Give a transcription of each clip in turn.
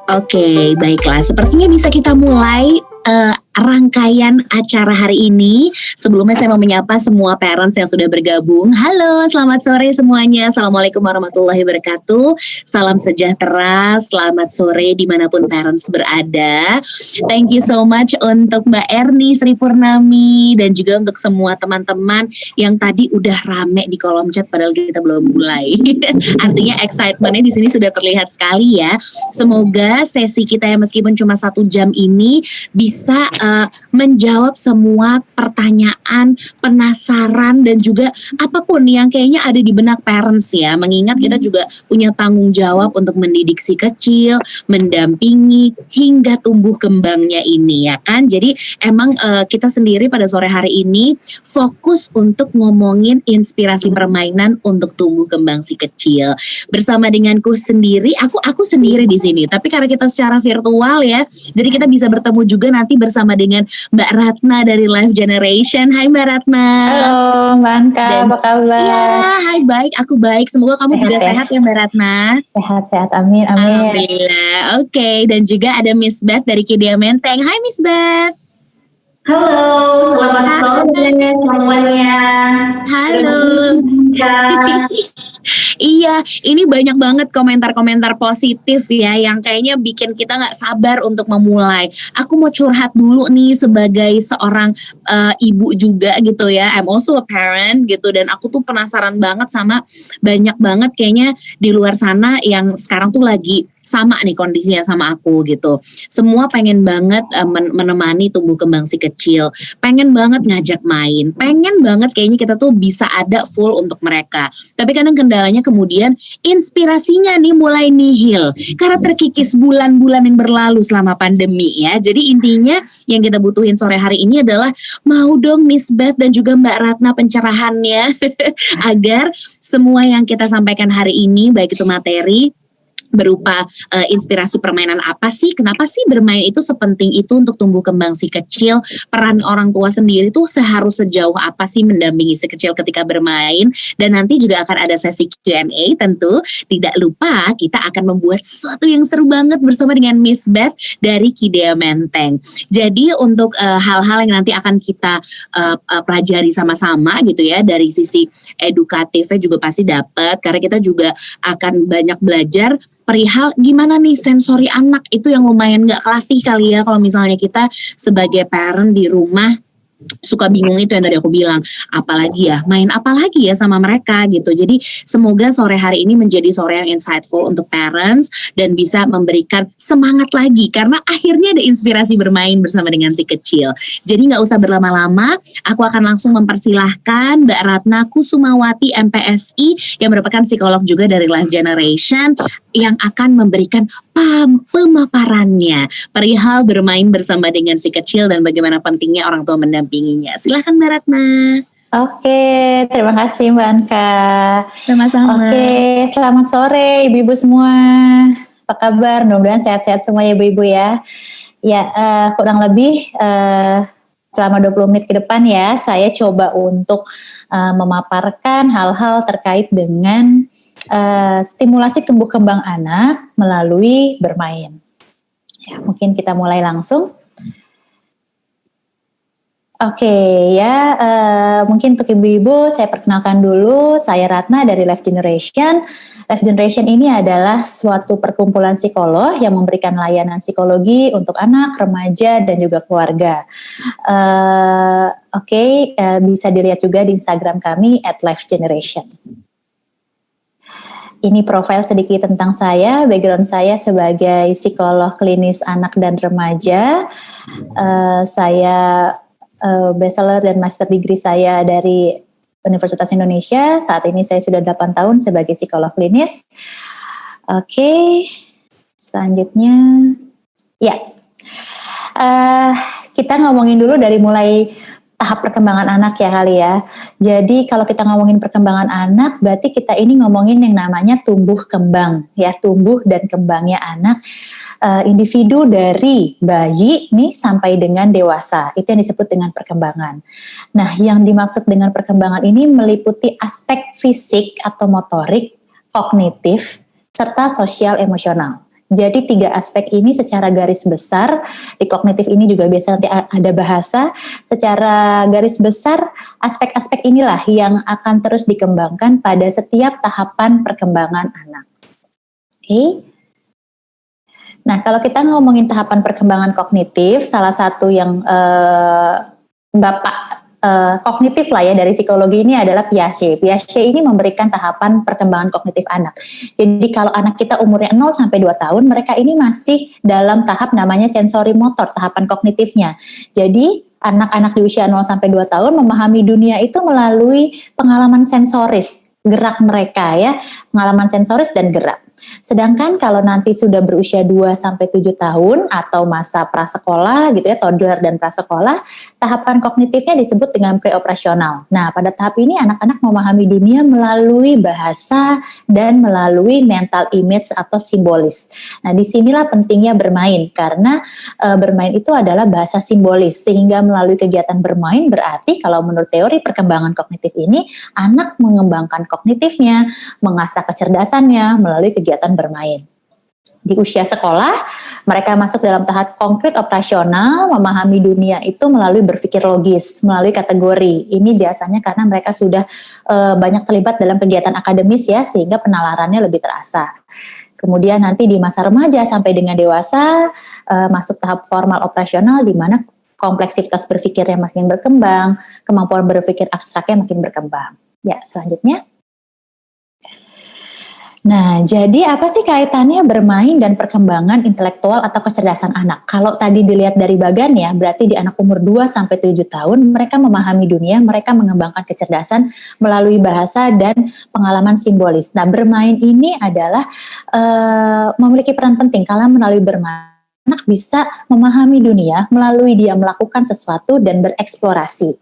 Oke, baiklah. Sepertinya bisa kita mulai rangkaian acara hari ini. Sebelumnya saya mau menyapa semua parents yang sudah bergabung. Halo, selamat sore semuanya. Assalamualaikum warahmatullahi wabarakatuh. Salam sejahtera, selamat sore dimanapun parents berada. Thank you so much untuk Mbak Erni Sri Purnami dan juga untuk semua teman-teman yang tadi udah rame di kolom chat padahal kita belum mulai. Artinya excitementnya di sini sudah terlihat sekali ya. Semoga sesi kita yang meskipun cuma 1 jam ini bisa menjawab semua pertanyaan, penasaran dan juga apapun yang kayaknya ada di benak parents ya. Mengingat kita juga punya tanggung jawab untuk mendidik si kecil, mendampingi hingga tumbuh kembangnya ini ya kan. Jadi emang kita sendiri pada sore hari ini fokus untuk ngomongin inspirasi permainan untuk tumbuh kembang si kecil. Bersama denganku sendiri, aku sendiri di sini. Tapi karena kita secara virtual ya, jadi kita bisa bertemu juga nanti bersama dengan Mbak Ratna dari Live Generation. Hai Mbak Ratna. Halo Mbak Anka, apa kabar? Ya, hai baik, aku baik. Semoga kamu juga sehat ya Mbak Ratna. Sehat, amin. Alhamdulillah. Oke, dan juga ada Miss Beth dari Kidia Menteng. Hai Miss Beth. Halo, selamat sore semuanya. Halo. Iya, ini banyak banget komentar-komentar positif ya yang kayaknya bikin kita gak sabar untuk memulai. Aku mau curhat dulu nih sebagai seorang ibu juga gitu ya. I'm also a parent gitu dan aku tuh penasaran banget sama banyak banget kayaknya di luar sana yang sekarang tuh lagi sama nih kondisinya sama aku gitu. Semua pengen banget menemani tumbuh kembang si kecil. Pengen banget ngajak main. Pengen banget kayaknya kita tuh bisa ada full untuk mereka. Tapi kadang kendalanya kemudian inspirasinya nih mulai nihil. Karena terkikis bulan-bulan yang berlalu selama pandemi ya. Jadi intinya yang kita butuhin sore hari ini adalah mau dong Miss Beth dan juga Mbak Ratna pencerahannya. Agar semua yang kita sampaikan hari ini baik itu materi berupa inspirasi permainan apa sih, kenapa sih bermain itu sepenting itu untuk tumbuh kembang si kecil, peran orang tua sendiri tuh seharus sejauh apa sih mendampingi si kecil ketika bermain, dan nanti juga akan ada sesi Q&A. Tentu tidak lupa kita akan membuat sesuatu yang seru banget bersama dengan Miss Beth dari Kidia Menteng. Jadi untuk hal-hal yang nanti akan kita pelajari sama-sama gitu ya, dari sisi edukatifnya juga pasti dapat, karena kita juga akan banyak belajar perihal gimana nih sensori anak itu yang lumayan gak kelatih kali ya kalau misalnya kita sebagai parent di rumah suka bingung. Itu yang tadi aku bilang, apalagi ya, main apalagi ya sama mereka gitu. Jadi semoga sore hari ini menjadi sore yang insightful untuk parents dan bisa memberikan semangat lagi karena akhirnya ada inspirasi bermain bersama dengan si kecil. Jadi gak usah berlama-lama, aku akan langsung mempersilahkan Mbak Ratna Kusumawati MPSI yang merupakan psikolog juga dari Live Generation yang akan memberikan pemaparannya perihal bermain bersama dengan si kecil dan bagaimana pentingnya orang tua mendampinginya. Silahkan Mbak Ratna. Oke, terima kasih Mbak Anka. Sama-sama. Oke, selamat sore ibu-ibu semua. Apa kabar? Mudah-mudahan sehat-sehat semua ya ibu-ibu ya. Ya, kurang lebih selama 20 menit ke depan ya, saya coba untuk memaparkan hal-hal terkait dengan stimulasi tumbuh kembang anak melalui bermain. Ya, mungkin kita mulai langsung. Oke ya, mungkin untuk ibu-ibu saya perkenalkan dulu, saya Ratna dari Live Generation. Live Generation ini adalah suatu perkumpulan psikolog yang memberikan layanan psikologi untuk anak, remaja, dan juga keluarga. Bisa dilihat juga di Instagram kami @livegeneration. Ini profil sedikit tentang saya, background saya sebagai psikolog klinis anak dan remaja. Saya bachelor dan master degree saya dari Universitas Indonesia. Saat ini saya sudah 8 tahun sebagai psikolog klinis. Oke, selanjutnya. Ya, kita ngomongin dulu dari mulai tahap perkembangan anak ya kali ya. Jadi kalau kita ngomongin perkembangan anak, berarti kita ini ngomongin yang namanya tumbuh kembang ya, tumbuh dan kembangnya anak individu dari bayi nih sampai dengan dewasa. Itu yang disebut dengan perkembangan. Nah, yang dimaksud dengan perkembangan ini meliputi aspek fisik atau motorik, kognitif, serta sosial emosional. Jadi 3 aspek ini secara garis besar, di kognitif ini juga biasa nanti ada bahasa, secara garis besar aspek-aspek inilah yang akan terus dikembangkan pada setiap tahapan perkembangan anak. Oke. Nah, kalau kita ngomongin tahapan perkembangan kognitif, salah satu yang kognitif lah ya dari psikologi ini adalah Piaget. Piaget ini memberikan tahapan perkembangan kognitif anak. Jadi kalau anak kita umurnya 0 sampai 2 tahun, mereka ini masih dalam tahap namanya sensori motor, tahapan kognitifnya. Jadi anak-anak di usia 0 sampai 2 tahun memahami dunia itu melalui pengalaman sensoris, gerak mereka ya, pengalaman sensoris dan gerak. Sedangkan kalau nanti sudah berusia 2 sampai 7 tahun atau masa prasekolah gitu ya, toddler dan prasekolah, tahapan kognitifnya disebut dengan preoperasional. Nah, pada tahap ini anak-anak memahami dunia melalui bahasa dan melalui mental image atau simbolis. Nah, disinilah pentingnya bermain karena bermain itu adalah bahasa simbolis, sehingga melalui kegiatan bermain berarti kalau menurut teori perkembangan kognitif ini, anak mengembangkan kognitifnya, mengasah kecerdasannya melalui kegiatan bermain. Di usia sekolah, mereka masuk dalam tahap konkret operasional, memahami dunia itu melalui berpikir logis, melalui kategori. Ini biasanya karena mereka sudah banyak terlibat dalam kegiatan akademis ya, sehingga penalarannya lebih terasa. Kemudian nanti di masa remaja sampai dengan dewasa, masuk tahap formal operasional di mana kompleksitas berpikirnya makin berkembang, kemampuan berpikir abstraknya makin berkembang. Ya, selanjutnya. Nah, jadi apa sih kaitannya bermain dan perkembangan intelektual atau kecerdasan anak? Kalau tadi dilihat dari bagannya, berarti di anak umur 2 sampai 7 tahun mereka memahami dunia, mereka mengembangkan kecerdasan melalui bahasa dan pengalaman simbolis. Nah, bermain ini adalah memiliki peran penting karena melalui bermain anak bisa memahami dunia melalui dia melakukan sesuatu dan bereksplorasi.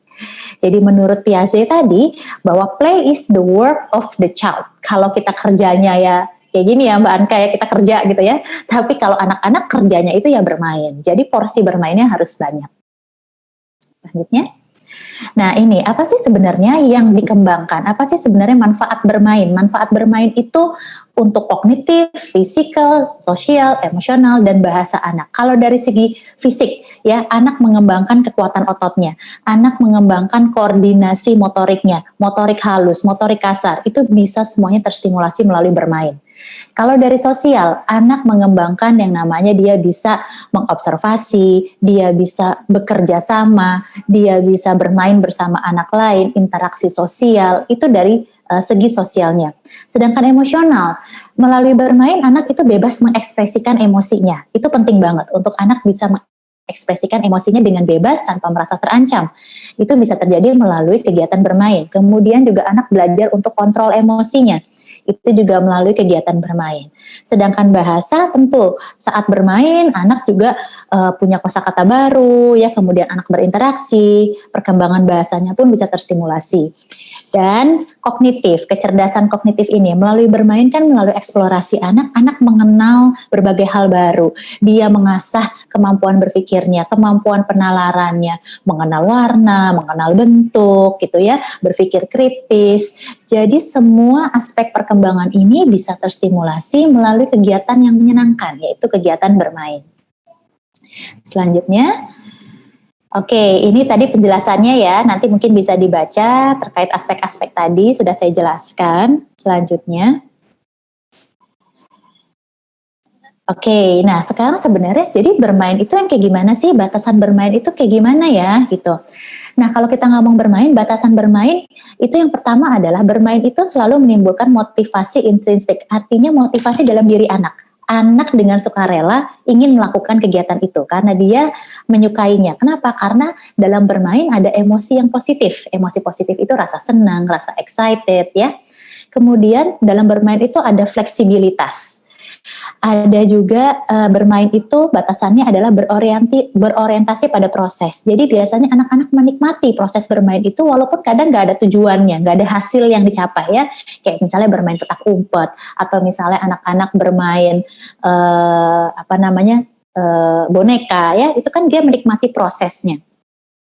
Jadi menurut Piaget tadi bahwa play is the work of the child. Kalau kita kerjanya ya kayak gini ya Mbak Anka ya, kita kerja gitu ya. Tapi kalau anak-anak kerjanya itu ya bermain. Jadi porsi bermainnya harus banyak. Selanjutnya. Nah ini apa sih sebenarnya yang dikembangkan? Apa sih sebenarnya manfaat bermain? Manfaat bermain itu untuk kognitif, fisikal, sosial, emosional, dan bahasa anak. Kalau dari segi fisik, ya anak mengembangkan kekuatan ototnya, anak mengembangkan koordinasi motoriknya, motorik halus, motorik kasar, itu bisa semuanya terstimulasi melalui bermain. Kalau dari sosial, anak mengembangkan yang namanya dia bisa mengobservasi, dia bisa bekerja sama, dia bisa bermain bersama anak lain, interaksi sosial, itu dari segi sosialnya. Sedangkan emosional, melalui bermain anak itu bebas mengekspresikan emosinya. Itu penting banget untuk anak bisa mengekspresikan emosinya dengan bebas tanpa merasa terancam. Itu bisa terjadi melalui kegiatan bermain. Kemudian juga anak belajar untuk kontrol emosinya. Itu juga melalui kegiatan bermain. Sedangkan bahasa tentu saat bermain anak juga punya kosakata baru ya, kemudian anak berinteraksi, perkembangan bahasanya pun bisa terstimulasi. Dan kognitif, kecerdasan kognitif ini melalui bermain kan melalui eksplorasi anak mengenal berbagai hal baru. Dia mengasah kemampuan berpikirnya, kemampuan penalarannya, mengenal warna, mengenal bentuk gitu ya, berpikir kritis. Jadi semua aspek perkembangan ini bisa terstimulasi melalui kegiatan yang menyenangkan, yaitu kegiatan bermain. Selanjutnya, oke, ini tadi penjelasannya ya, nanti mungkin bisa dibaca terkait aspek-aspek tadi, sudah saya jelaskan. Selanjutnya, oke, nah sekarang sebenarnya jadi bermain itu yang kayak gimana sih, batasan bermain itu kayak gimana ya gitu. Nah kalau kita ngomong bermain, batasan bermain itu yang pertama adalah bermain itu selalu menimbulkan motivasi intrinsik, artinya motivasi dalam diri anak. Anak dengan sukarela ingin melakukan kegiatan itu karena dia menyukainya. Kenapa? Karena dalam bermain ada emosi yang positif. Emosi positif itu rasa senang, rasa excited ya. Kemudian dalam bermain itu ada fleksibilitas. Ada juga bermain itu batasannya adalah berorientasi pada proses. Jadi biasanya anak-anak menikmati proses bermain itu walaupun kadang nggak ada tujuannya, nggak ada hasil yang dicapai ya. Kayak misalnya bermain petak umpet atau misalnya anak-anak bermain boneka ya, itu kan dia menikmati prosesnya.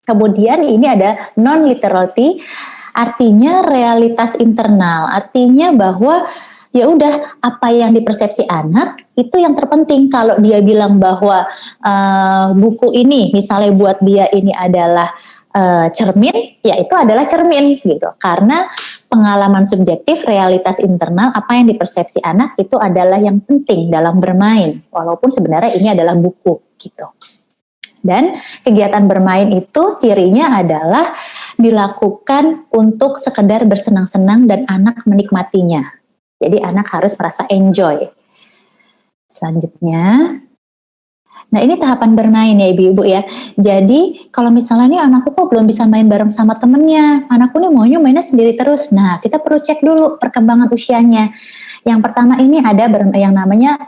Kemudian ini ada non-literality, artinya realitas internal, artinya bahwa ya udah apa yang dipersepsi anak itu yang terpenting. Kalau dia bilang bahwa buku ini misalnya buat dia ini adalah cermin, ya itu adalah cermin gitu. Karena pengalaman subjektif, realitas internal, apa yang dipersepsi anak itu adalah yang penting dalam bermain. Walaupun sebenarnya ini adalah buku gitu. Dan kegiatan bermain itu cirinya adalah dilakukan untuk sekedar bersenang-senang dan anak menikmatinya. Jadi anak harus merasa enjoy. Selanjutnya, nah ini tahapan bermain ya ibu-ibu ya. Jadi kalau misalnya nih anakku kok belum bisa main bareng sama temennya, anakku nih maunya mainnya sendiri terus. Nah kita perlu cek dulu perkembangan usianya. Yang pertama ini ada yang namanya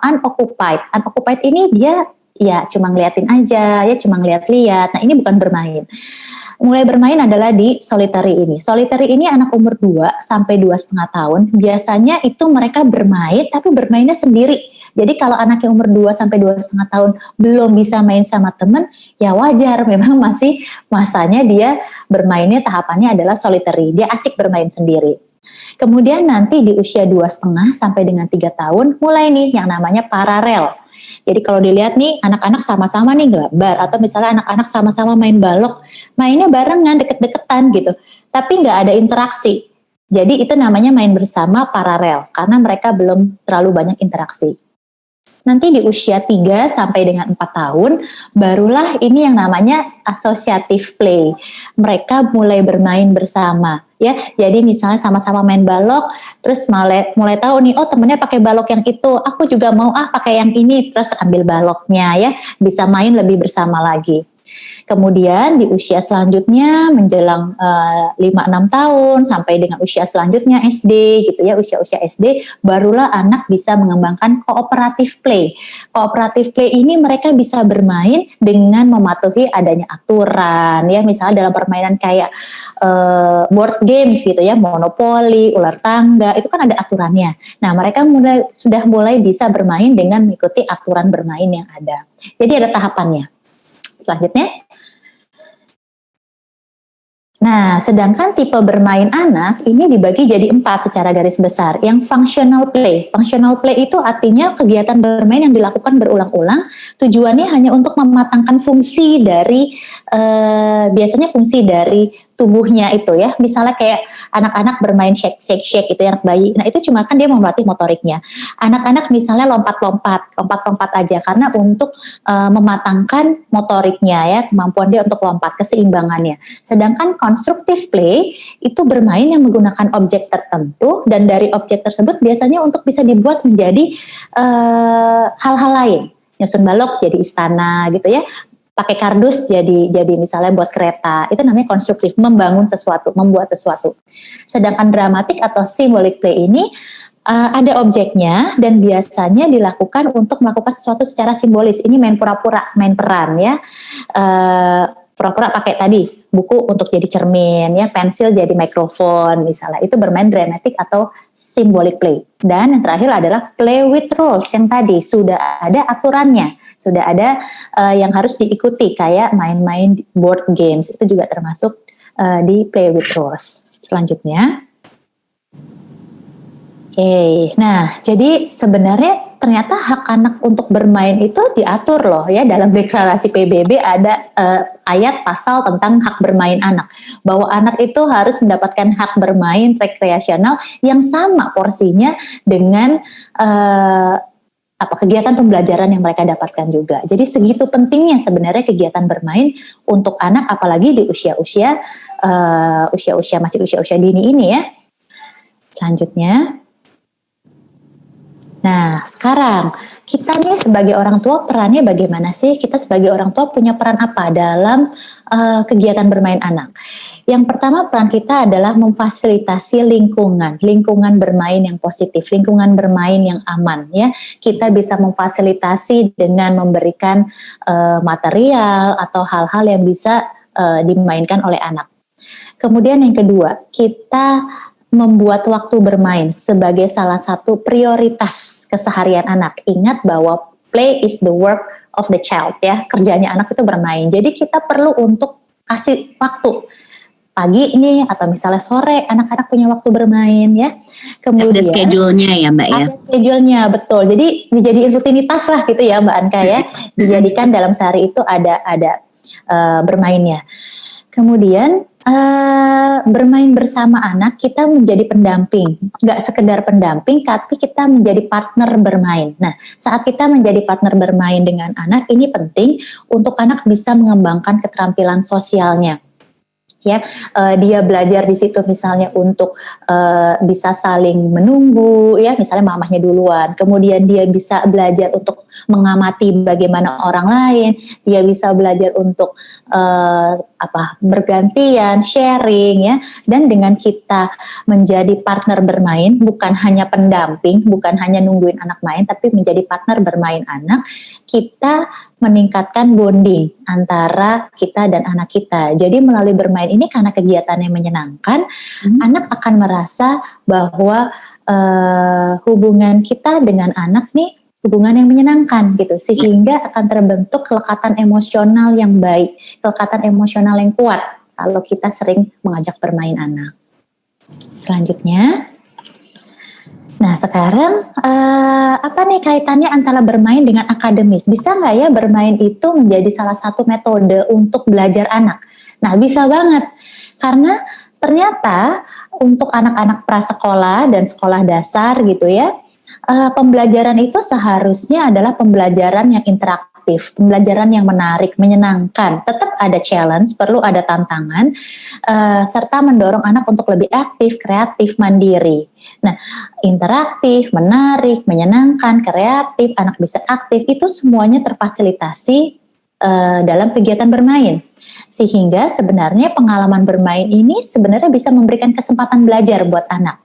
unoccupied. Unoccupied ini dia ya cuma ngeliatin aja, ya cuma ngeliat-liat. Nah ini bukan bermain. Mulai bermain adalah di solitary ini. Solitary ini anak umur 2 sampai 2,5 tahun. Biasanya itu mereka bermain, tapi bermainnya sendiri. Jadi kalau anak yang umur 2 sampai 2,5 tahun belum bisa main sama teman, ya wajar. Memang masih masanya dia bermainnya tahapannya adalah solitary. Dia asik bermain sendiri. Kemudian nanti di usia 2,5 sampai dengan 3 tahun mulai nih yang namanya paralel. Jadi kalau dilihat nih anak-anak sama-sama nih gambar atau misalnya anak-anak sama-sama main balok, mainnya barengan deket-deketan gitu, tapi nggak ada interaksi. Jadi itu namanya main bersama paralel karena mereka belum terlalu banyak interaksi. Nanti di usia 3 sampai dengan 4 tahun, barulah ini yang namanya associative play. Mereka mulai bermain bersama, ya. Jadi misalnya sama-sama main balok, terus mulai tahu nih, oh temennya pakai balok yang itu, aku juga mau pakai yang ini, terus ambil baloknya ya, bisa main lebih bersama lagi. Kemudian di usia selanjutnya menjelang 5-6 tahun sampai dengan usia selanjutnya SD gitu ya, usia-usia SD barulah anak bisa mengembangkan cooperative play. Cooperative play ini mereka bisa bermain dengan mematuhi adanya aturan ya, misalnya dalam permainan kayak board games gitu ya, monopoli, ular tangga, itu kan ada aturannya. Nah, mereka sudah mulai bisa bermain dengan mengikuti aturan bermain yang ada. Jadi ada tahapannya. Selanjutnya, nah, sedangkan tipe bermain anak ini dibagi jadi 4 secara garis besar. Yang functional play. Functional play itu artinya kegiatan bermain yang dilakukan berulang-ulang. Tujuannya hanya untuk mematangkan fungsi dari, biasanya fungsi dari tubuhnya itu ya. Misalnya kayak anak-anak bermain shake itu anak bayi. Nah itu cuma kan dia mau melatih motoriknya. Anak-anak misalnya lompat-lompat aja karena untuk mematangkan motoriknya ya, kemampuan dia untuk lompat, keseimbangannya. Sedangkan constructive play itu bermain yang menggunakan objek tertentu dan dari objek tersebut biasanya untuk bisa dibuat menjadi hal-hal lain. Nyusun balok jadi istana gitu ya. Pakai kardus jadi misalnya buat kereta, itu namanya konstruktif, membangun sesuatu, membuat sesuatu. Sedangkan dramatik atau symbolic play ini ada objeknya dan biasanya dilakukan untuk melakukan sesuatu secara simbolis. Ini main pura-pura, main peran ya. Pura-pura pakai tadi buku untuk jadi cermin ya, pensil jadi mikrofon misalnya. Itu bermain dramatik atau symbolic play. Dan yang terakhir adalah play with rules yang tadi sudah ada aturannya. Sudah ada yang harus diikuti kayak main-main board games, itu juga termasuk di play with rules. Selanjutnya, nah jadi sebenarnya ternyata hak anak untuk bermain itu diatur loh ya, dalam deklarasi PBB ada ayat pasal tentang hak bermain anak, bahwa anak itu harus mendapatkan hak bermain rekreasional yang sama porsinya dengan kegiatan pembelajaran yang mereka dapatkan juga. Jadi segitu pentingnya sebenarnya kegiatan bermain untuk anak, apalagi di usia-usia masih usia dini ini ya. Selanjutnya, nah sekarang kita nih sebagai orang tua perannya bagaimana sih? Kita sebagai orang tua punya peran apa dalam kegiatan bermain anak? Yang pertama, peran kita adalah memfasilitasi lingkungan bermain yang positif, lingkungan bermain yang aman ya. Kita bisa memfasilitasi dengan memberikan material atau hal-hal yang bisa dimainkan oleh anak. Kemudian yang kedua, kita membuat waktu bermain sebagai salah satu prioritas keseharian anak. Ingat bahwa play is the work of the child ya, kerjanya anak itu bermain. Jadi kita perlu untuk kasih waktu pagi nih atau misalnya sore anak-anak punya waktu bermain ya. Kemudian ada schedule-nya ya Mbak ya. Ada schedule-nya, betul. Jadi dijadiin rutinitas lah gitu ya Mbak Anka ya. Dijadikan dalam sehari itu ada bermainnya. Kemudian bermain bersama anak, kita menjadi pendamping, nggak sekedar pendamping, tapi kita menjadi partner bermain. Nah, saat kita menjadi partner bermain dengan anak, ini penting untuk anak bisa mengembangkan keterampilan sosialnya. Ya, dia belajar di situ misalnya untuk bisa saling menunggu, ya, misalnya mamahnya duluan. Kemudian dia bisa belajar untuk mengamati bagaimana orang lain. Dia bisa belajar untuk bergantian, sharing, ya. Dan dengan kita menjadi partner bermain, bukan hanya pendamping, bukan hanya nungguin anak main, tapi menjadi partner bermain anak, kita meningkatkan bonding antara kita dan anak kita. Jadi melalui bermain ini karena kegiatannya menyenangkan, anak akan merasa bahwa hubungan kita dengan anak nih hubungan yang menyenangkan gitu, sehingga akan terbentuk kelekatan emosional yang baik, kelekatan emosional yang kuat kalau kita sering mengajak bermain anak. Selanjutnya, nah sekarang apa nih kaitannya antara bermain dengan akademis? Bisa nggak ya bermain itu menjadi salah satu metode untuk belajar anak? Nah bisa banget, karena ternyata untuk anak-anak prasekolah dan sekolah dasar gitu ya, pembelajaran itu seharusnya adalah pembelajaran yang interaktif, pembelajaran yang menarik, menyenangkan. Tetap ada challenge, perlu ada tantangan, serta mendorong anak untuk lebih aktif, kreatif, mandiri. Nah, interaktif, menarik, menyenangkan, kreatif, anak bisa aktif, itu semuanya terfasilitasi dalam kegiatan bermain. Sehingga sebenarnya pengalaman bermain ini sebenarnya bisa memberikan kesempatan belajar buat anak.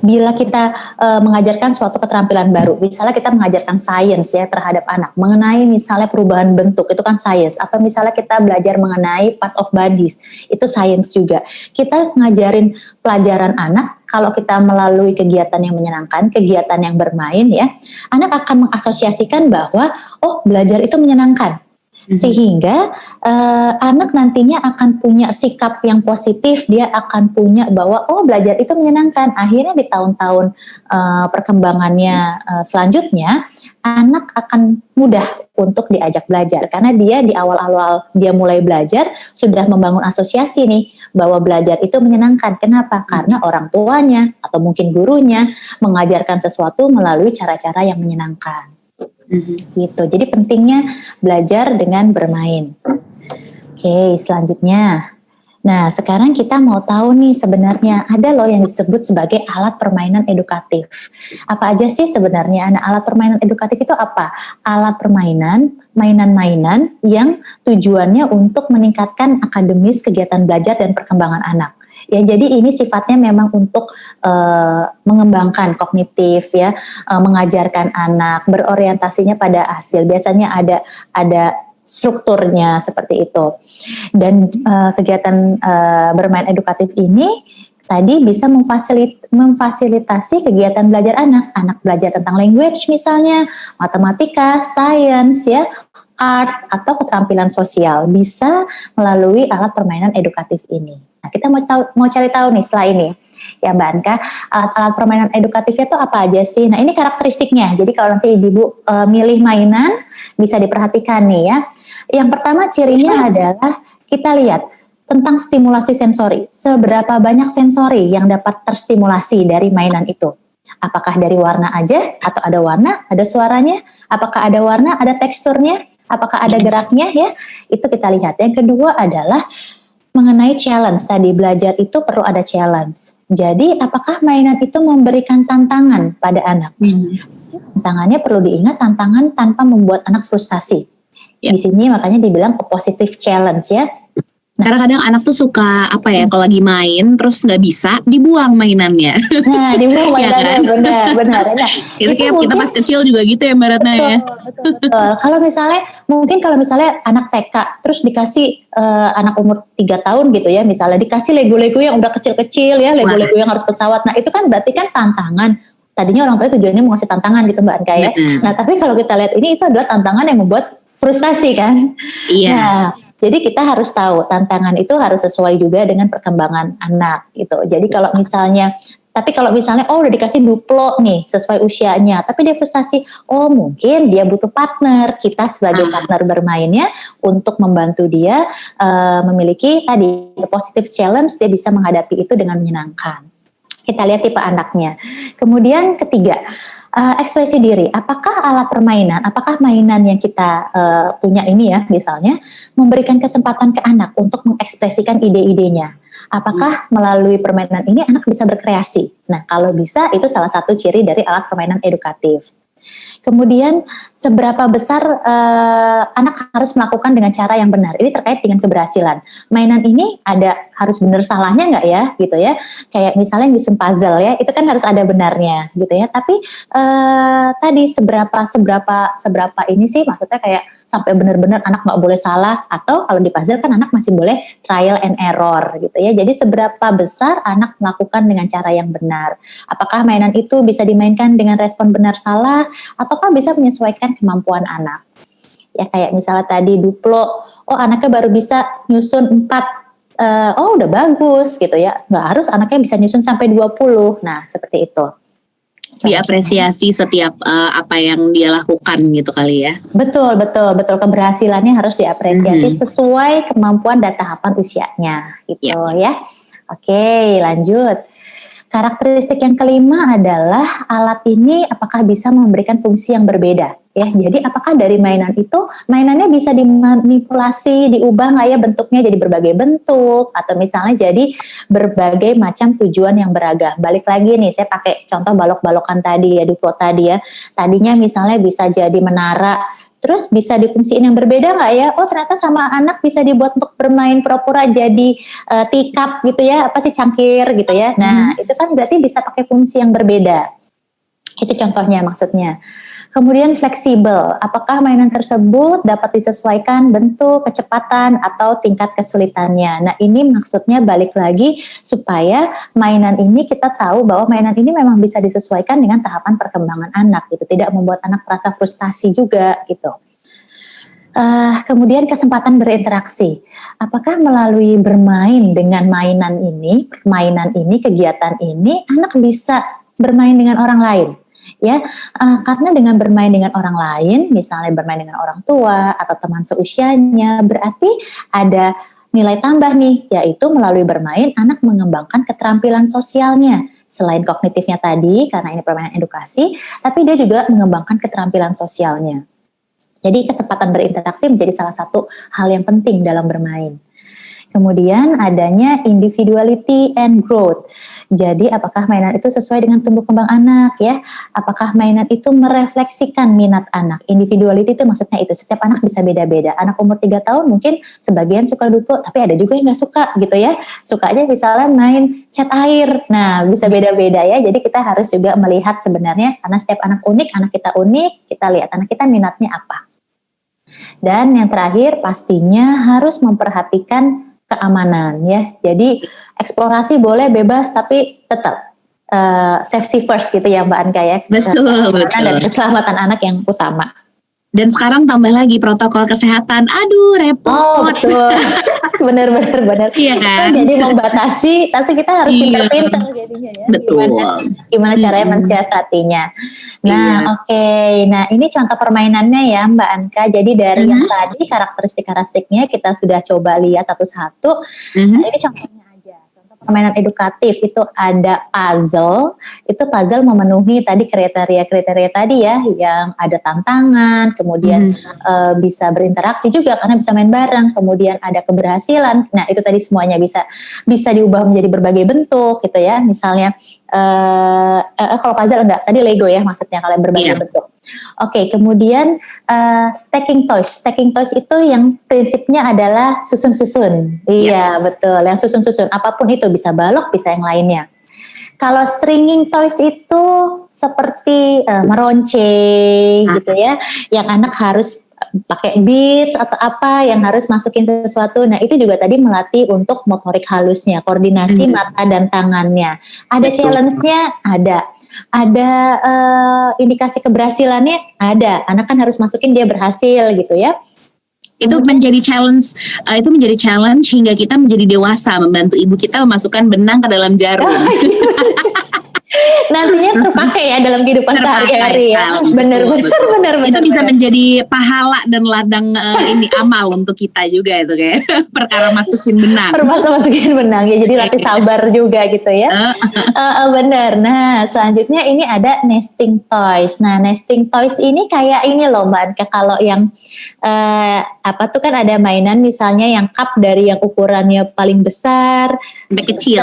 Bila kita mengajarkan suatu keterampilan baru, misalnya kita mengajarkan sains ya terhadap anak, mengenai misalnya perubahan bentuk, itu kan sains, atau misalnya kita belajar mengenai part of bodies, itu sains juga. Kita ngajarin pelajaran anak, kalau kita melalui kegiatan yang menyenangkan, kegiatan yang bermain ya, anak akan mengasosiasikan bahwa, oh belajar itu menyenangkan. Sehingga anak nantinya akan punya sikap yang positif, dia akan punya bahwa oh belajar itu menyenangkan. Akhirnya di tahun-tahun perkembangannya selanjutnya, anak akan mudah untuk diajak belajar karena dia di awal-awal dia mulai belajar sudah membangun asosiasi nih bahwa belajar itu menyenangkan. Kenapa? Karena orang tuanya atau mungkin gurunya mengajarkan sesuatu melalui cara-cara yang menyenangkan. Gitu. Jadi pentingnya belajar dengan bermain. Oke, selanjutnya. Nah, sekarang kita mau tahu nih sebenarnya ada loh yang disebut sebagai alat permainan edukatif. Apa aja sih sebenarnya alat permainan edukatif itu apa? Alat permainan, mainan-mainan yang tujuannya untuk meningkatkan akademis, kegiatan belajar dan perkembangan anak. Ya, jadi ini sifatnya memang untuk mengembangkan kognitif ya, mengajarkan anak, berorientasinya pada hasil. Biasanya ada strukturnya seperti itu. Dan kegiatan bermain edukatif ini tadi bisa memfasilitasi kegiatan belajar anak. Anak belajar tentang language misalnya, matematika, sains ya, art atau keterampilan sosial bisa melalui alat permainan edukatif ini. Nah, kita mau cari tahu nih setelah ini ya Mbak Anka, alat-alat permainan edukatifnya itu apa aja sih? Nah ini karakteristiknya, jadi kalau nanti ibu milih mainan bisa diperhatikan nih ya. Yang pertama cirinya adalah kita lihat tentang stimulasi sensori, seberapa banyak sensori yang dapat terstimulasi dari mainan itu. Apakah dari warna aja atau ada warna, ada suaranya, apakah ada warna, ada teksturnya, apakah ada geraknya ya, itu kita lihat. Yang kedua adalah mengenai challenge tadi, belajar itu perlu ada challenge. Jadi apakah mainan itu memberikan tantangan pada anak? Tantangannya perlu diingat, tantangan tanpa membuat anak frustasi. Di sini makanya dibilang positive challenge ya. Karena kadang anak tuh suka apa ya, kalau lagi main terus nggak bisa, dibuang mainannya. Nah, dibuang mainannya, benar. Nah, itu kayak mungkin, kita pas kecil juga gitu ya Mbak Ratna ya. Betul. Kalau misalnya anak TK terus dikasih anak umur 3 tahun gitu ya, misalnya dikasih Lego-Lego yang udah kecil-kecil ya, Lego-Lego yang harus pesawat. Nah, itu kan berarti kan tantangan. Tadinya orang tua tujuannya mau ngasih tantangan gitu Mbak Anka ya. Nah, tapi kalau kita lihat ini itu adalah tantangan yang membuat frustasi kan. Iya. Nah, Jadi kita harus tahu tantangan itu harus sesuai juga dengan perkembangan anak gitu. Jadi kalau misalnya udah dikasih duplo nih sesuai usianya, tapi dia frustasi, oh mungkin dia butuh partner. Kita sebagai partner bermainnya untuk membantu dia memiliki tadi positive challenge, dia bisa menghadapi itu dengan menyenangkan. Kita lihat tipe anaknya. Kemudian ketiga, ekspresi diri. Apakah alat permainan, apakah mainan yang kita punya ini ya, misalnya memberikan kesempatan ke anak untuk mengekspresikan ide-idenya. Apakah melalui permainan ini anak bisa berkreasi? Nah, kalau bisa, itu salah satu ciri dari alat permainan edukatif. Kemudian seberapa besar anak harus melakukan dengan cara yang benar. Ini terkait dengan keberhasilan. Mainan ini harus benar salahnya nggak ya, gitu ya. Kayak misalnya nyusun puzzle ya, itu kan harus ada benarnya, gitu ya. Tapi tadi seberapa ini sih, maksudnya kayak sampai benar-benar anak nggak boleh salah, atau kalau di puzzle kan anak masih boleh trial and error, gitu ya. Jadi seberapa besar anak melakukan dengan cara yang benar. Apakah mainan itu bisa dimainkan dengan respon benar salah, ataukah bisa menyesuaikan kemampuan anak. Ya kayak misalnya tadi duplo, oh anaknya baru bisa nyusun 4, oh udah bagus gitu ya. Nggak harus anaknya bisa nyusun sampai 20. Nah seperti itu. Diapresiasi setiap apa yang dia lakukan gitu kali ya. Betul. Keberhasilannya harus diapresiasi sesuai kemampuan dan tahapan usianya gitu ya. Oke, lanjut. Karakteristik yang kelima adalah alat ini apakah bisa memberikan fungsi yang berbeda ya. Jadi apakah dari mainannya bisa dimanipulasi, diubah nggak ya bentuknya jadi berbagai bentuk, atau misalnya jadi berbagai macam tujuan yang beragam. Balik lagi nih, saya pakai contoh balok-balokan tadi ya, duplo tadi ya. Tadinya misalnya bisa jadi menara, terus bisa difungsiin yang berbeda nggak ya? Oh ternyata sama anak bisa dibuat untuk bermain pura-pura jadi tikap gitu ya, cangkir gitu ya. Nah itu kan berarti bisa pakai fungsi yang berbeda. Itu contohnya maksudnya. Kemudian fleksibel, apakah mainan tersebut dapat disesuaikan bentuk, kecepatan, atau tingkat kesulitannya. Nah ini maksudnya balik lagi supaya mainan ini kita tahu bahwa mainan ini memang bisa disesuaikan dengan tahapan perkembangan anak gitu, tidak membuat anak merasa frustasi juga gitu. Kemudian kesempatan berinteraksi, apakah melalui bermain dengan mainan ini, kegiatan ini, anak bisa bermain dengan orang lain. Ya, karena dengan bermain dengan orang lain, misalnya bermain dengan orang tua atau teman seusianya, berarti ada nilai tambah nih, yaitu melalui bermain anak mengembangkan keterampilan sosialnya. Selain kognitifnya tadi, karena ini permainan edukasi, tapi dia juga mengembangkan keterampilan sosialnya. Jadi kesempatan berinteraksi menjadi salah satu hal yang penting dalam bermain. Kemudian adanya individuality and growth. Jadi apakah mainan itu sesuai dengan tumbuh kembang anak ya? Apakah mainan itu merefleksikan minat anak? Individuality itu maksudnya itu, setiap anak bisa beda-beda. Anak umur 3 tahun mungkin sebagian suka duplo, tapi ada juga yang gak suka gitu ya. Sukanya misalnya main cat air. Nah bisa beda-beda ya, jadi kita harus juga melihat sebenarnya, karena setiap anak unik, anak kita unik, kita lihat anak kita minatnya apa. Dan yang terakhir pastinya harus memperhatikan keamanan ya. Jadi eksplorasi boleh bebas tapi tetap safety first gitu ya Mbak Anka ya. Betul. Dan keselamatan anak yang utama. Dan sekarang tambah lagi protokol kesehatan. Aduh repot. Oh betul. bener. Iya kan? Jadi membatasi, tapi kita harus pintar-pintar jadinya ya. Betul. Gimana caranya mensiasatinya. Nah oke. Nah ini contoh permainannya ya Mbak Anka. Jadi dari yang tadi karakteristiknya kita sudah coba lihat satu-satu. Nah, ini contohnya aja. Contoh permainan edukatif itu ada puzzle. Itu puzzle memenuhi tadi kriteria tadi ya, yang ada tantangan, kemudian bisa berinteraksi juga karena bisa main bareng, kemudian ada keberhasilan. Nah itu tadi semuanya bisa diubah menjadi berbagai bentuk gitu ya. Misalnya kalau puzzle enggak, tadi Lego ya maksudnya, kalau berbagai bentuk. Oke, kemudian stacking toys itu yang prinsipnya adalah susun-susun. Iya betul, yang susun-susun apapun itu, bisa balok, bisa yang lainnya. Kalau stringing toys itu seperti meronce gitu ya, yang anak harus pakai beats atau apa, yang harus masukin sesuatu. Nah itu juga tadi melatih untuk motorik halusnya, koordinasi mata dan tangannya. Ada challenge-nya, ada indikasi keberhasilannya, ada. Anak kan harus masukin dia berhasil gitu ya. Itu menjadi challenge, itu menjadi challenge hingga kita menjadi dewasa membantu ibu kita memasukkan benang ke dalam jarum. Nantinya terpakai ya dalam kehidupan sehari-hari ya. Benar. Itu bisa menjadi pahala dan ladang ini amal untuk kita juga itu kayak perkara masukin benang. Masukin benang ya, jadi latih sabar juga gitu ya. Benar. Nah selanjutnya ini ada nesting toys. Nah nesting toys ini kayak ini loh Mbak Anka, kalau yang apa tuh kan ada mainan misalnya yang cup dari yang ukurannya paling besar, sampai kecil,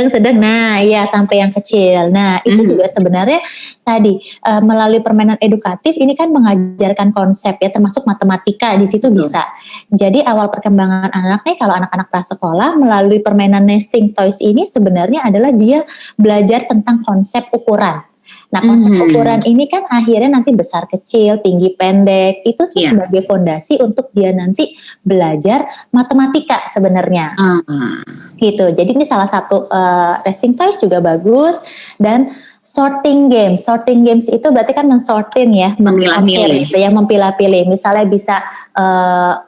sedang. Nah ya sampai yang kecil. Nah itu juga sebenarnya tadi melalui permainan edukatif ini kan mengajarkan konsep ya, termasuk matematika di situ bisa. Jadi awal perkembangan anak nih, kalau anak-anak prasekolah melalui permainan nesting toys ini sebenarnya adalah dia belajar tentang konsep ukuran. Nah konsep ukuran ini kan akhirnya nanti besar kecil, tinggi pendek, itu sebagai fondasi untuk dia nanti belajar matematika sebenarnya. Gitu. Jadi ini salah satu nesting toys juga bagus. Dan sorting games itu berarti kan mensortin ya, memilah-pilih gitu ya, memilah-pilih. Misalnya bisa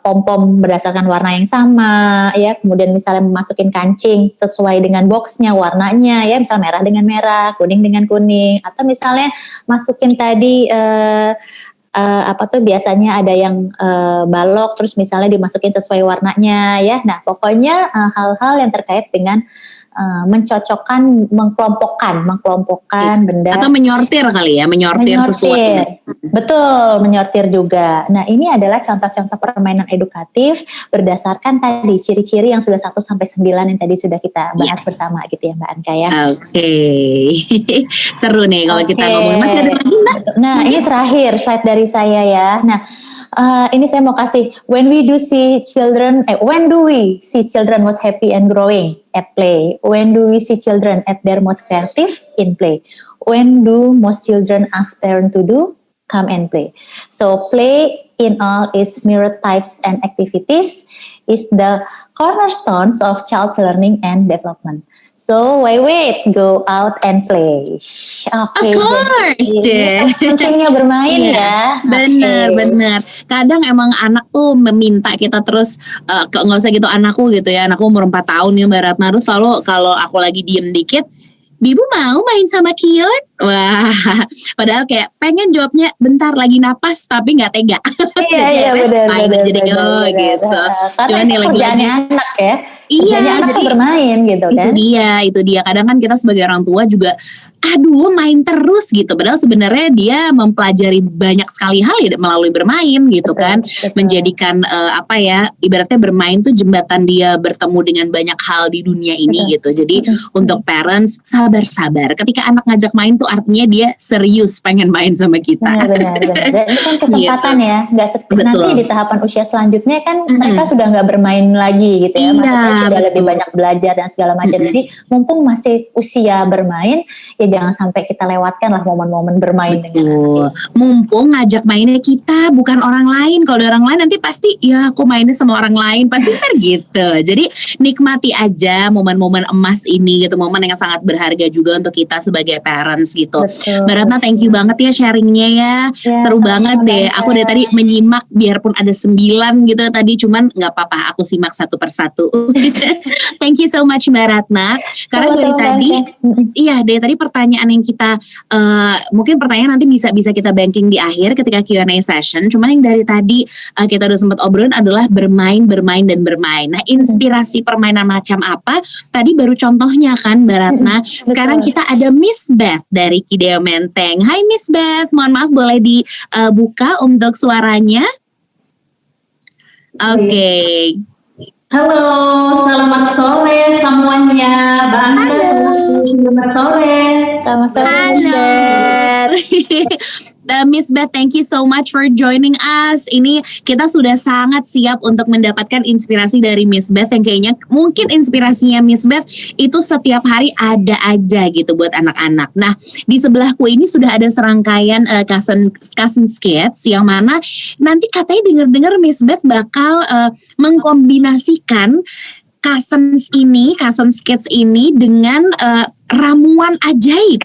pom-pom berdasarkan warna yang sama ya, kemudian misalnya memasukin kancing sesuai dengan boxnya, warnanya ya, misalnya merah dengan merah, kuning dengan kuning, atau misalnya masukin tadi apa tuh biasanya ada yang balok terus misalnya dimasukin sesuai warnanya ya. Nah pokoknya hal-hal yang terkait dengan mencocokkan, mengkelompokkan benda, atau menyortir kali ya, menyortir sesuatu. Betul, menyortir juga. Nah ini adalah contoh-contoh permainan edukatif berdasarkan tadi ciri-ciri yang sudah 1 sampai 9 yang tadi sudah kita bahas bersama gitu ya Mbak Anka ya. Oke. Seru nih kalau kita ngomongin. Masih ada lagi Mbak? Nah ini terakhir slide dari saya ya. Nah ini saya mau kasih, when do we see children was happy and growing at play? When do we see children at their most creative? In play. When do most children ask parents to do? Come and play. So play in all its mirror types and activities is the cornerstones of child learning and development. So wait, go out and play. Of course, pentingnya bermain ya. Bener. Kadang emang anak tuh meminta kita terus nggak usah gitu anakku gitu ya. Anakku umur 4 tahun ya Mbak Ratna, terus selalu kalau aku lagi diem dikit, Bibu mau main sama Kion? Wah, padahal kayak pengen jawabnya bentar lagi napas tapi nggak tega. Iya benar. Gitu. Cuman itu kerjaannya anak ya. Iya, anak tuh bermain gitu kan. Itu dia. Kadang kan kita sebagai orang tua juga main terus gitu. Padahal sebenarnya dia mempelajari banyak sekali hal ya melalui bermain gitu kan. Menjadikan ibaratnya bermain tuh jembatan dia bertemu dengan banyak hal di dunia ini gitu. Jadi untuk parents sabar. Ketika anak ngajak main tuh artinya dia serius pengen main sama kita. Benar. Dan ini kan kesempatan gitu. Ya. Nggak nanti di tahapan usia selanjutnya kan mereka sudah nggak bermain lagi gitu ya. Maksudnya sudah lebih banyak belajar dan segala macam. Jadi mumpung masih usia bermain, ya jangan sampai kita lewatkan lah momen-momen bermain dengan anak. Mumpung ngajak mainnya kita bukan orang lain. Kalau ada orang lain nanti pasti ya aku mainnya sama orang lain pasti kan gitu. Jadi nikmati aja momen-momen emas ini gitu, momen yang sangat berharga juga untuk kita sebagai parents gitu. Mbak Ratna thank you banget ya sharingnya ya. Seru banget deh. Aku dari tadi menyimak biarpun ada 9 gitu tadi, cuman gak apa-apa aku simak satu persatu. Thank you so much Mbak Ratna. Karena dari tadi pertanyaan yang kita mungkin pertanyaan nanti bisa kita banking di akhir ketika Q&A session. Cuman yang dari tadi kita udah sempat obrolin adalah bermain. Nah inspirasi permainan macam apa? Tadi baru contohnya kan Mbak Ratna. Sekarang kita ada Miss Beth dari Kideo Menteng. Hai Miss Beth, mohon maaf boleh dibuka untuk suaranya? Oke. Halo, selamat sore semuanya. Selamat sore. Halo. Miss Beth, thank you so much for joining us. Ini kita sudah sangat siap untuk mendapatkan inspirasi dari Miss Beth yang kayaknya mungkin inspirasinya Miss Beth itu setiap hari ada aja gitu buat anak-anak. Nah, di sebelahku ini sudah ada serangkaian cousin skits yang mana nanti katanya dengar-dengar Miss Beth bakal mengkombinasikan Cousins Kids ini dengan ramuan ajaib.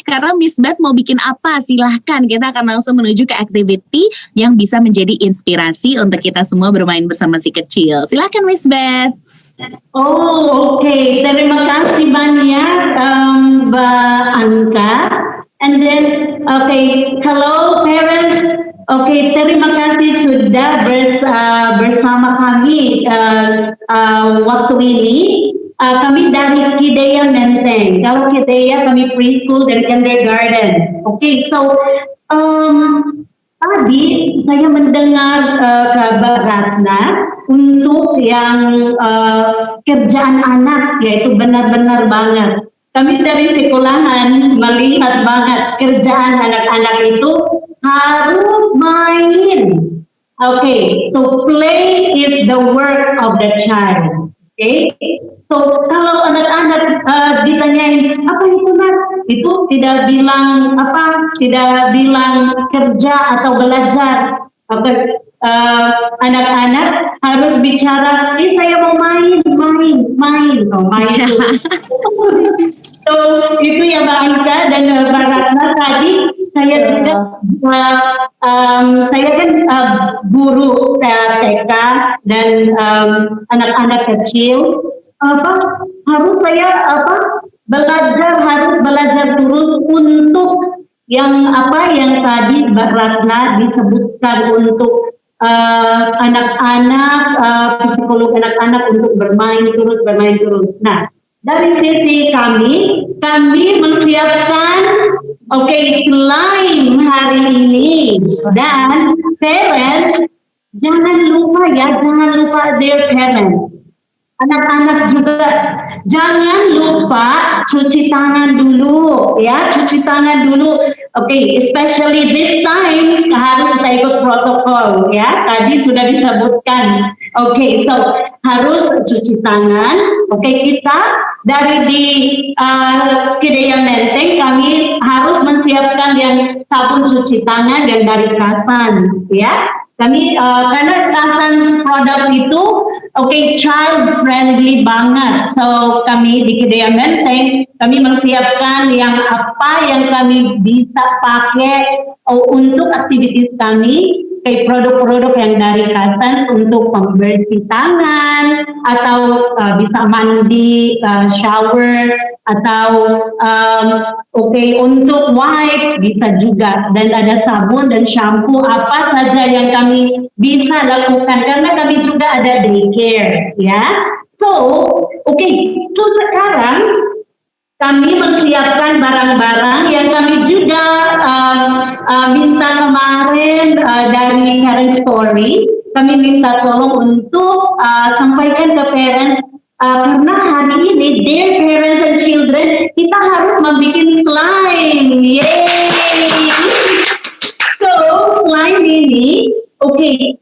Karena Miss Beth mau bikin apa? Silahkan, kita akan langsung menuju ke activity yang bisa menjadi inspirasi untuk kita semua bermain bersama si kecil. Silahkan Miss Beth. Oh, oke. Terima kasih banyak, Mbak Anka. And then, hello parents. Terima kasih sudah bersama kami waktu ini. Kami dari Kidea Menteng. Kalau Kidea kami preschool dan kindergarten. Tadi saya mendengar kabar Ratna untuk yang kerjaan anak, yaitu benar-benar banget. Kami dari sekolahan melihat banget kerjaan anak-anak itu harus main. So play is the work of the child. So kalau anak-anak ditanyain apa itu Mas, itu tidak bilang kerja atau belajar. Anak-anak harus bicara, saya mau main. So itu ya Mbak Anka dan Mbak Ratna tadi saya juga saya kan guru TK dan anak-anak kecil harus belajar terus untuk yang tadi Mbak Ratna disebutkan untuk anak-anak psikolog anak-anak untuk bermain terus. Nah, dari sisi kami menyiapkan selain hari ini dan parents jangan lupa their parents. Anak-anak juga jangan lupa cuci tangan dulu. Especially this time harus kita ikut protokol ya. Tadi sudah disebutkan. So harus cuci tangan. Kita dari di Kidea Menteng kami harus menyiapkan yang sabun cuci tangan yang dari Cousins ya. Kami karena Cousins produk itu child friendly banget. So kami di Kidea Menteng kami menyiapkan yang kami bisa pakai untuk aktivitas kami, kayak produk-produk yang dari Cousins untuk pembersih tangan atau bisa mandi, shower atau untuk wipe bisa juga, dan ada sabun dan shampoo apa saja yang kami bisa lakukan karena kami juga ada daycare ya. So sekarang kami menyiapkan barang-barang yang kami juga minta kemarin dari Parent Story. Kami minta tolong untuk sampaikan ke parents karena hari ini dear parents and children kita harus membuat slime. Yeay! So slime ini,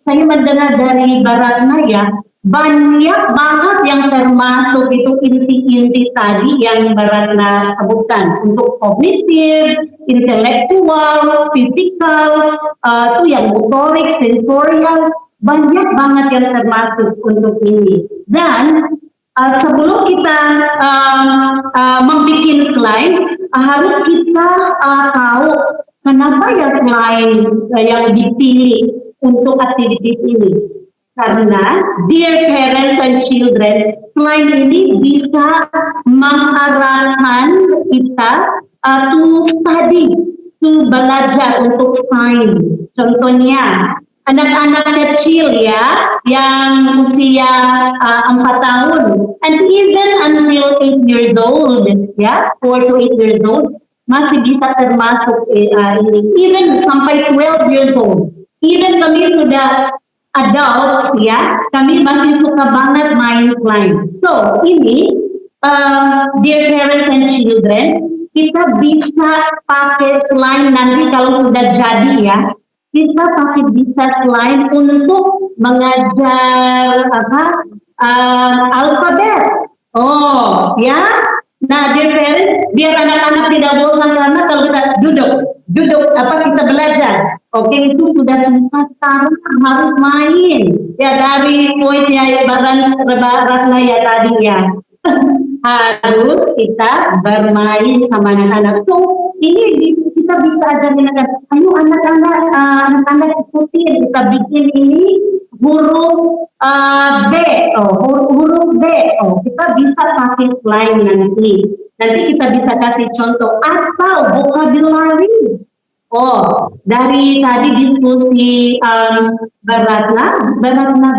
saya mendengar dari Baratna ya, banyak banget yang termasuk itu inti-inti tadi yang Baratna sebutkan untuk kognitif, intelektual, fisikal, itu yang motorik, sensorial, banyak banget yang termasuk untuk ini. Dan sebelum kita membuat slime, harus kita tahu kenapa ya slime yang dipilih untuk aktivitas ini. Karena dear parents and children, slime ini bisa mengarahkan kita to study, to belajar untuk sains. Contohnya anak-anak kecil ya yang usia 4 tahun and even until 8 years old ya, 4 to 8 years old masih bisa termasuk ini, even sampai 12 years old. Even kami sudah adult ya, kami masih suka banget main slime. So ini dear parents and children, kita bisa pakai slime nanti kalau sudah jadi ya. Kita pasti bisa slime untuk mengajar alfabet. Oh ya. Nah dear parents, biar anak-anak tidak bosan karena kalau kita duduk kita belajar. Oke, itu sudah susah, sekarang harus main. Ya dari poinnya Ratna ya tadi ya. Harus kita bermain sama anak-anak. So, ini kita bisa ajarin anak, ayo anak-anak ikutin, kita bikin ini huruf B, huruf B, kita bisa pakai slide nanti. Nanti kita bisa kasih contoh atau vocabulary. Oh, dari tadi diskusi Baratna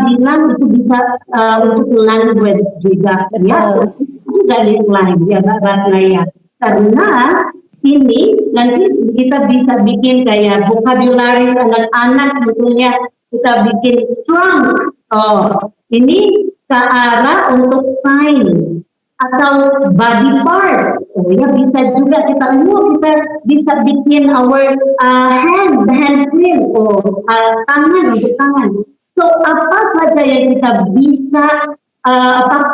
bilang itu bisa untuk language juga, ya, juga di slide ya Baratna ya. Karena ini nanti kita bisa bikin kayak vocabulary anak-anak, tentunya kita bikin strong. Oh, ini ke arah untuk sign atau body part. Oh ya, bisa juga kita bisa bikin our hand feel, tangan untuk tangan. So apa saja yang kita bisa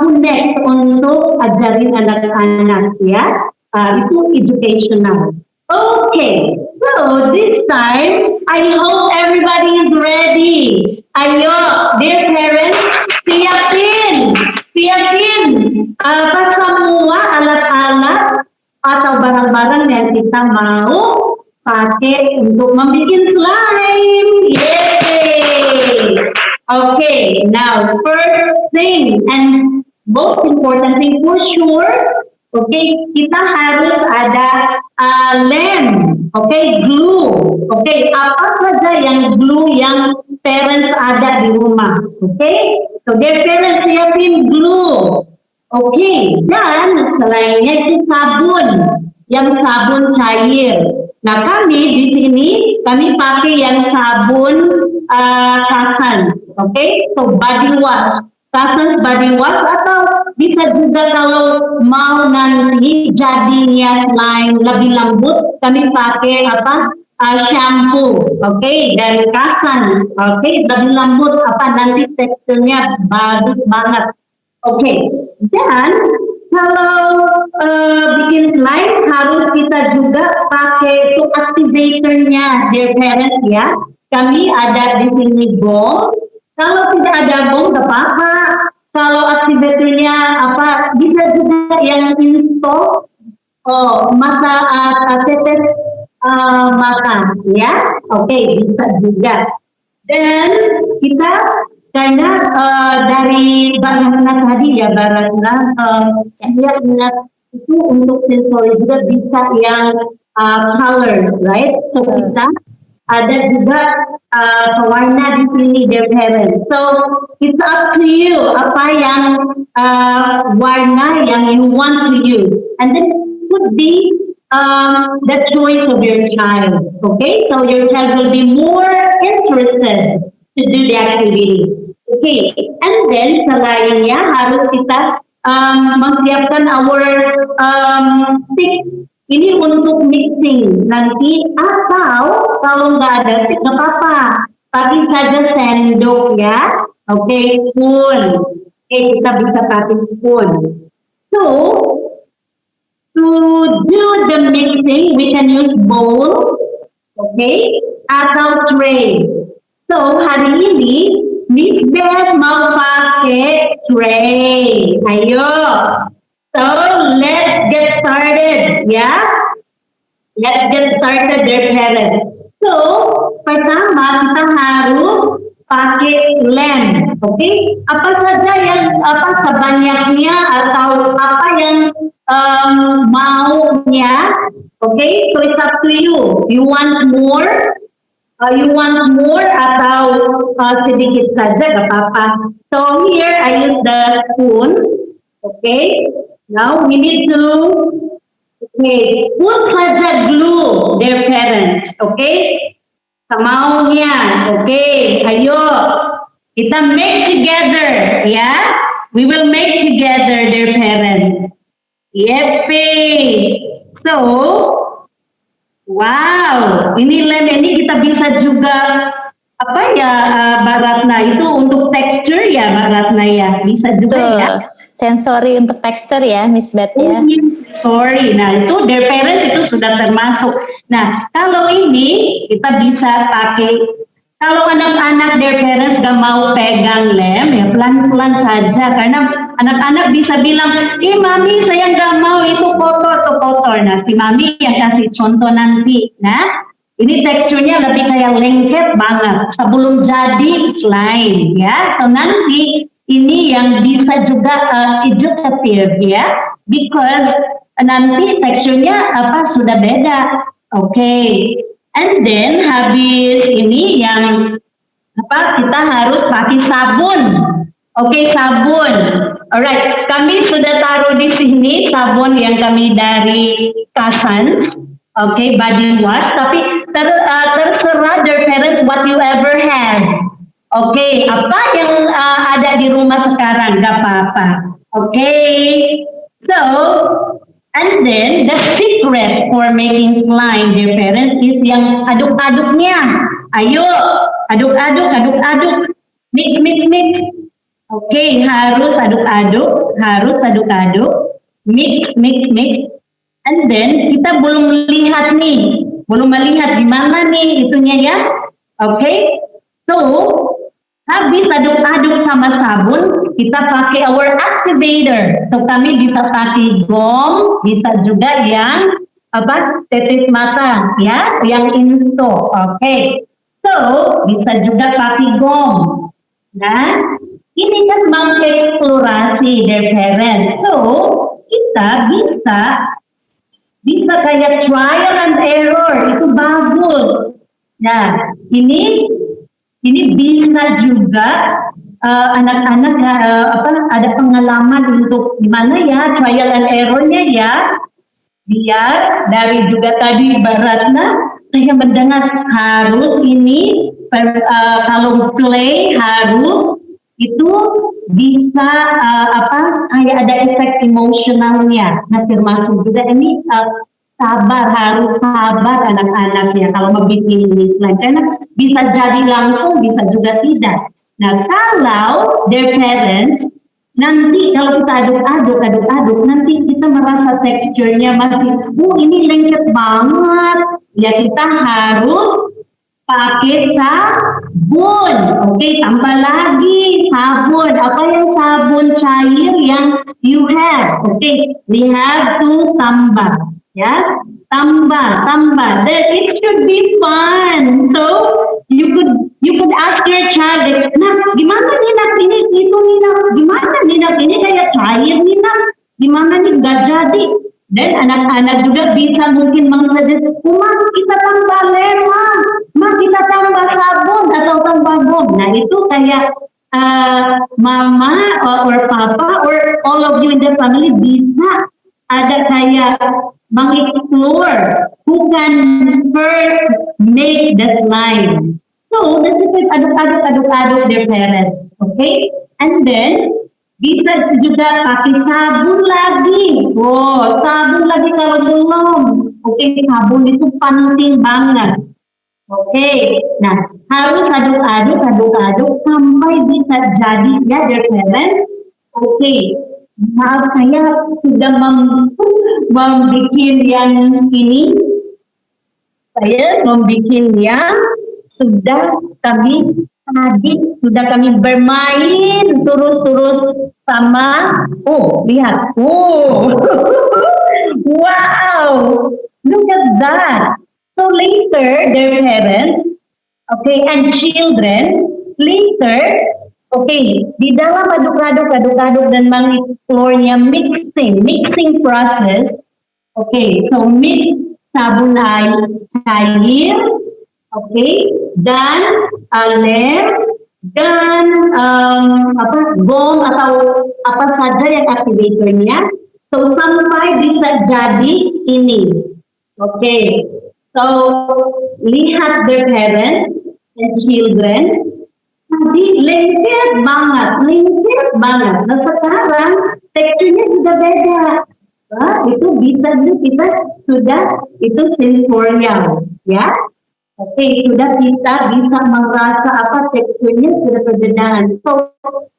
connect untuk ajarin anak-anak ya, itu educational. Okay, so this time I hope everybody is ready. Ayo, dear parents, siapin apa semua alat-alat atau barang-barang yang kita mau pakai untuk membuat slime. Yay! Okay, now first thing and most important thing for sure, okay, kita harus ada lem, okay, glue, okay, apa saja yang glue yang parents ada di rumah, okay, so their parents siapin glue, okay, dan selainnya itu sabun, yang sabun cair. Nah kami di sini kami pakai yang sabun Kasan, okay, so body wash. Kasus body wash atau bisa juga kalau mau nanti jadinya slime lebih lembut, kami pakai shampoo, okay, dan Kasan, okay, lebih lembut nanti teksturnya bagus banget, okay. Dan kalau bikin slime harus kita juga pakai itu activatornya, dear parents ya. Kami ada di sini ball. Kalau tidak ada bom, gak apa-apa. Kalau aktivitasnya bisa juga yang install mata tetes mata, ya. Oke, bisa juga. Dan kita karena dari Baratna tadi ya Baratna, dia ingat itu untuk sensori juga bisa yang color, right? So kita ada juga pewarna di sini, dear parents. So it's up to you apa yang warna yang you want to use, and then could be the choice of your child. Okay, so your child will be more interested to do the activity. Okay, and then selainnya harus kita mempersiapkan our stick. Ini untuk mixing nanti, atau kalau nggak ada stick nggak apa-apa, pakai saja sendok ya. Oke, spoon. Oke, kita bisa pakai spoon. So to do the mixing, we can use bowl, okay, atau tray. So hari ini Miss Beth mau pakai tray. Ayo. So let's get started, ya. Let's get started, dear parents. So pertama kita harus pakai lem, okay? Apa saja yang sebanyaknya atau apa yang maunya, okay? So it's up to you. You want more? Atau sedikit saja, gak apa-apa. So here I use the spoon, okay? Now we need to put saja glue, dear parents, okay? Semaunya, okay? Ayo, kita make together, ya? We will make together, dear parents. Yeay! So, wow, ini lem ini kita bisa juga Baratna itu untuk tekstur ya Baratna ya, bisa juga ya. Sensori untuk tekstur ya, Miss Beth ya. Sorry, nah itu dear parents itu sudah termasuk. Nah, kalau ini kita bisa pakai, kalau anak-anak their parents gak mau pegang lem, ya pelan-pelan saja, karena anak-anak bisa bilang, mami saya gak mau, itu kotor. Nah, si mami yang kasih contoh nanti. Nah, ini teksturnya lebih kayak lengket banget, sebelum jadi slime, ya. So nanti ini yang bisa juga educative, ya, because nanti teksturnya sudah beda. Oke. And then habis ini yang kita harus pakai sabun. Oke, sabun. Alright, kami sudah taruh di sini sabun yang kami dari Kasan. Oke, body wash. Tapi terserah their parents what you ever had. Oke, apa yang ada di rumah sekarang, gak apa-apa. Oke, so and then the secret for making slime, dear parents, is yang aduk-aduknya. Ayo, aduk-aduk, mix. Oke, harus aduk-aduk, mix. And then kita belum melihat gimana nih itunya ya. Oke, so habis aduk-aduk sama sabun, kita pakai our activator. So kami bisa pakai gom, bisa juga yang tetes mata, ya, yang insto. Oke, so bisa juga pakai gom. Nah, ini kan mengeksplorasi their parents. So kita bisa kayak trial and error, itu bagus. Nah, ini bisa juga anak-anak ada pengalaman untuk gimana ya trial and errornya ya, biar dari juga tadi Baratna saya mendengar harus ini kalau play harus itu bisa kayak ada efek emosionalnya. Nah, termasuk juga ini harus sabar anak-anaknya kalau mau bikin ini slime, karena bisa jadi langsung, bisa juga tidak. Nah, kalau their parents nanti kalau kita aduk-aduk, nanti kita merasa teksturnya masih, ini lengket banget. Ya kita harus pakai sabun. Oke, tambah lagi sabun. Apa yang sabun cair yang you have? Oke, we have to tambah. Ya, tambah. Then it should be fun. So you could ask your child, nah, gimana nih nak ini itu nih nak, gimana nih nak ini kayak cair nih nak, gimana nih nggak jadi. Dan anak-anak juga bisa mungkin mengsuggest, kita tambah lemon, kita tambah sabun atau tambah gom. Nah itu kayak mama or papa or all of you in the family bisa ada kayak mengeksplore who can first make the slime. So this is aduk-aduk their parents, okay? And then bisa juga pakai sabun lagi. Sabun lagi kalau belum. Oke, sabun itu penting banget. Oke, nah harus aduk-aduk sampai bisa jadi ya their parents. Oke, maaf saya sudah membuat yang ini. Saya membuat yang sudah kami bermain terus sama. Lihat. Wow, look at that. So later their parents, okay, and children later, okay, di dalam aduk-aduk dan mengeksplornya mixing process. Okay, so mix sabun air cair, okay, dan lem dan gom atau apa saja yang aktivatornya. So sampai bisa jadi ini. Okay, so lihat their parents and children. Tadi lengket banget. Nah sekarang teksturnya sudah beda. Itu bisa kita sudah itu sensorial, ya. Oke, sudah kita bisa merasa apa teksturnya sudah perbedaan. So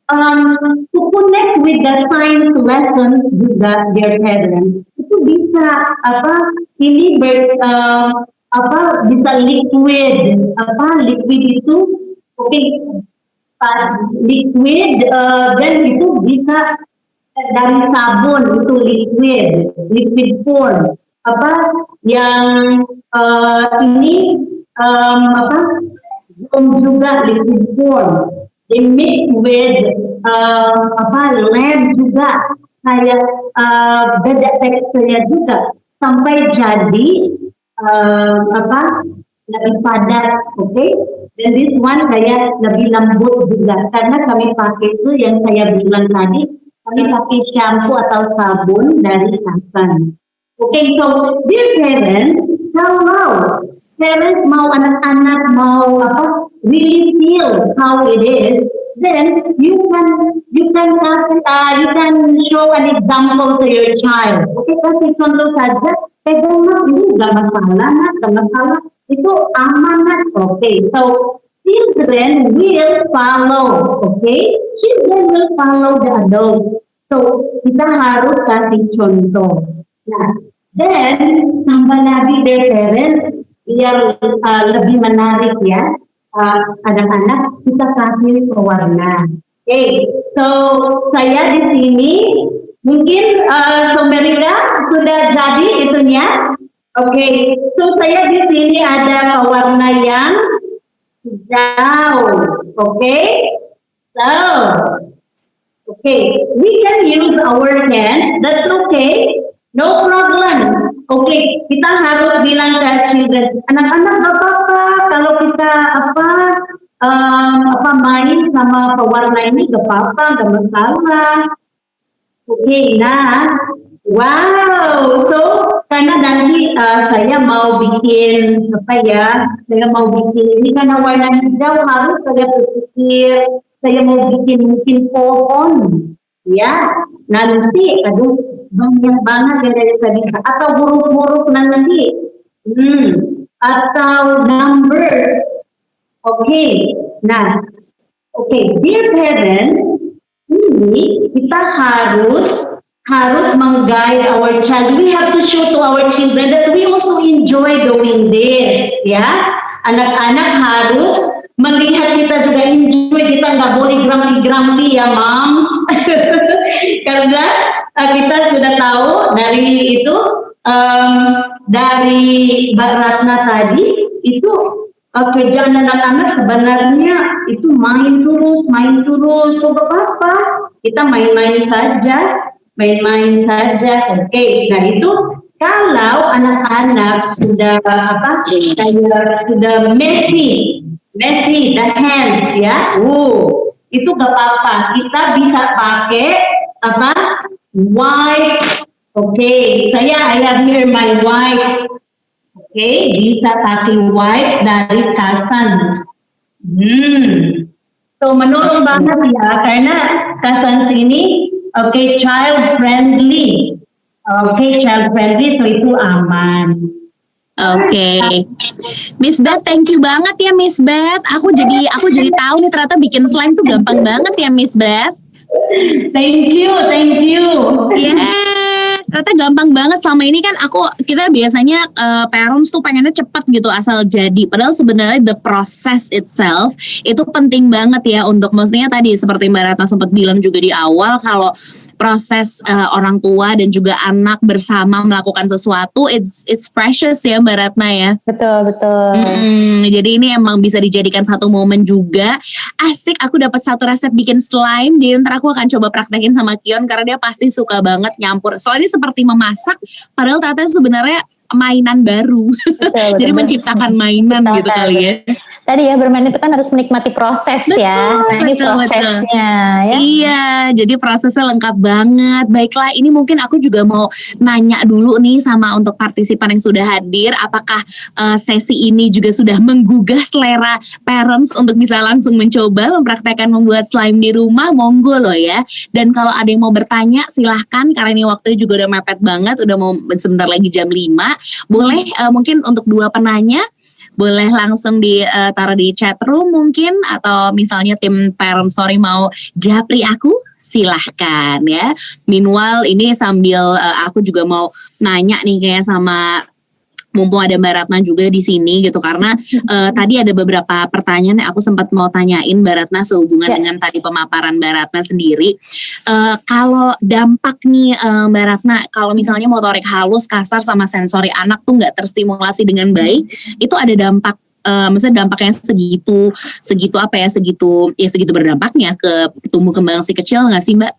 to connect with the science lessons juga their parents, itu bisa ini bisa liquid, liquid itu oke, liquid dan itu bisa dari sabun itu liquid form, yang ini belum juga liquid form, di mix with lem juga kayak beda teksturnya juga sampai jadi lebih padat, oke? Dan this one kayak lebih lembut juga karena kami pakai itu yang saya bilang tadi, kami pakai shampoo atau sabun dari Kasan. Oke, so dear parents, kalau parents mau anak-anak mau really feel how it is, then you can show an example to your child. Oke, kasih contoh saja. Pegang ini nggak masalah, itu aman. Oke, so children will follow. Oke, children will follow the adults. So kita harus kasih contoh. Nah, then tambah lagi their parents biar lebih menarik ya. Anak-anak kita kasih pewarna. Oke, so saya di sini mungkin Somerika sudah jadi itunya. Oke, so saya di sini ada pewarna yang hijau. Oke, so we can use our hand. That's okay, no problem. Oke, kita harus bilang ke children, anak-anak gak apa-apa kalau kita main sama pewarna ini gak apa-apa, gak masalah. Oke, nah, wow, so karena nanti saya mau bikin ini karena warna hijau harus saya berpikir, saya mau bikin mungkin pohon, ya, nanti, banyak banget yang dari tadi, atau huruf-huruf nanti, atau number, oke, nah, dear parents, ini kita harus meng-guide our child. We have to show to our children that we also enjoy doing this, ya. Anak-anak harus melihat kita juga enjoy, kita nggak boleh grumpy ya, Mom. Karena kita sudah tahu dari itu, dari Mbak Ratna tadi, itu kerjaan anak-anak sebenarnya itu main terus, so apa-apa, kita main-main saja. Oke, nah itu kalau anak-anak sudah sudah messy the hands ya, itu gak apa-apa, kita bisa pakai white. Oke, I have here my white. Oke, bisa pakai white dari Kasan. So menurut banget ya, karena Kasan sini child friendly. Child friendly, so itu aman. Oke. Miss Beth, thank you banget ya Miss Beth. Aku jadi tahu nih ternyata bikin slime tuh gampang banget ya Miss Beth. Thank you. Yes, ternyata gampang banget. Selama ini kan kita biasanya parents tuh pengennya cepat gitu asal jadi. Padahal sebenarnya the process itself itu penting banget ya untuk, maksudnya tadi seperti Mbak Ratna sempat bilang juga di awal, kalau proses orang tua dan juga anak bersama melakukan sesuatu, it's precious ya Mbak Ratna ya. Betul. Jadi ini emang bisa dijadikan satu momen juga. Asik, aku dapat satu resep bikin slime. Jadi ntar aku akan coba praktekin sama Kion karena dia pasti suka banget nyampur. Soalnya ini seperti memasak, padahal ternyata sebenarnya mainan baru. Betul, jadi menciptakan mainan betul, gitu kali ya. Tadi ya bermain itu kan harus menikmati proses ya. Nah ini prosesnya ya. Iya, jadi prosesnya lengkap banget. Baiklah, ini mungkin aku juga mau nanya dulu nih sama untuk partisipan yang sudah hadir, apakah sesi ini juga sudah menggugah selera parents untuk bisa langsung mencoba mempraktekkan membuat slime di rumah? Monggo loh ya. Dan kalau ada yang mau bertanya silahkan, karena ini waktunya juga udah mepet banget, udah mau sebentar lagi jam 5. Boleh mungkin untuk 2 penanya boleh langsung taruh di chat room mungkin, atau misalnya tim Parent Story mau japri aku silahkan ya. Meanwhile ini sambil aku juga mau nanya nih kayak sama mumpung ada Mbak Ratna juga di sini gitu, karena tadi ada beberapa pertanyaan yang aku sempat mau tanyain Mbak Ratna sehubungan dengan tadi pemaparan Mbak Ratna sendiri. Kalau dampak nih Mbak Ratna, kalau misalnya motorik halus, kasar sama sensori anak tuh nggak terstimulasi dengan baik, itu ada dampak, maksudnya dampaknya segitu berdampaknya ke tumbuh kembang si kecil nggak sih Mbak?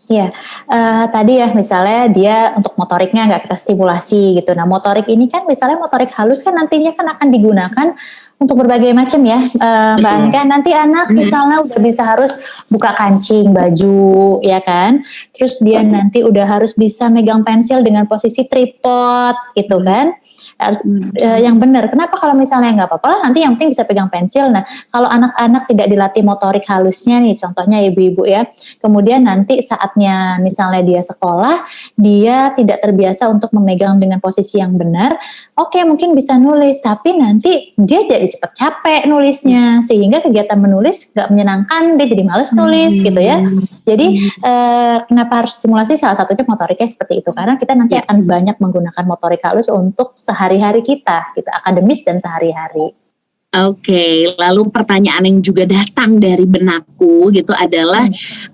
Iya, tadi ya misalnya dia untuk motoriknya nggak kita stimulasi gitu. Nah motorik ini kan misalnya motorik halus kan nantinya kan akan digunakan untuk berbagai macam ya, Mbak Anka. Nanti anak misalnya udah bisa harus buka kancing baju ya kan. Terus dia nanti udah harus bisa megang pensil dengan posisi tripod gitu kan. Harus yang benar. Kenapa kalau misalnya nggak apa-apa lah, nanti yang penting bisa pegang pensil. Nah kalau anak-anak tidak dilatih motorik halusnya nih, contohnya ibu-ibu ya, kemudian nanti saatnya misalnya dia sekolah, dia tidak terbiasa untuk memegang dengan posisi yang benar, oke mungkin bisa nulis, tapi nanti dia jadi cepat capek nulisnya, sehingga kegiatan menulis nggak menyenangkan, dia jadi males nulis gitu ya. Jadi kenapa harus stimulasi? Salah satunya motoriknya seperti itu, karena kita nanti akan banyak menggunakan motorik halus untuk sehari-hari kita, gitu, akademis dan sehari-hari. Oke, lalu pertanyaan yang juga datang dari benakku gitu adalah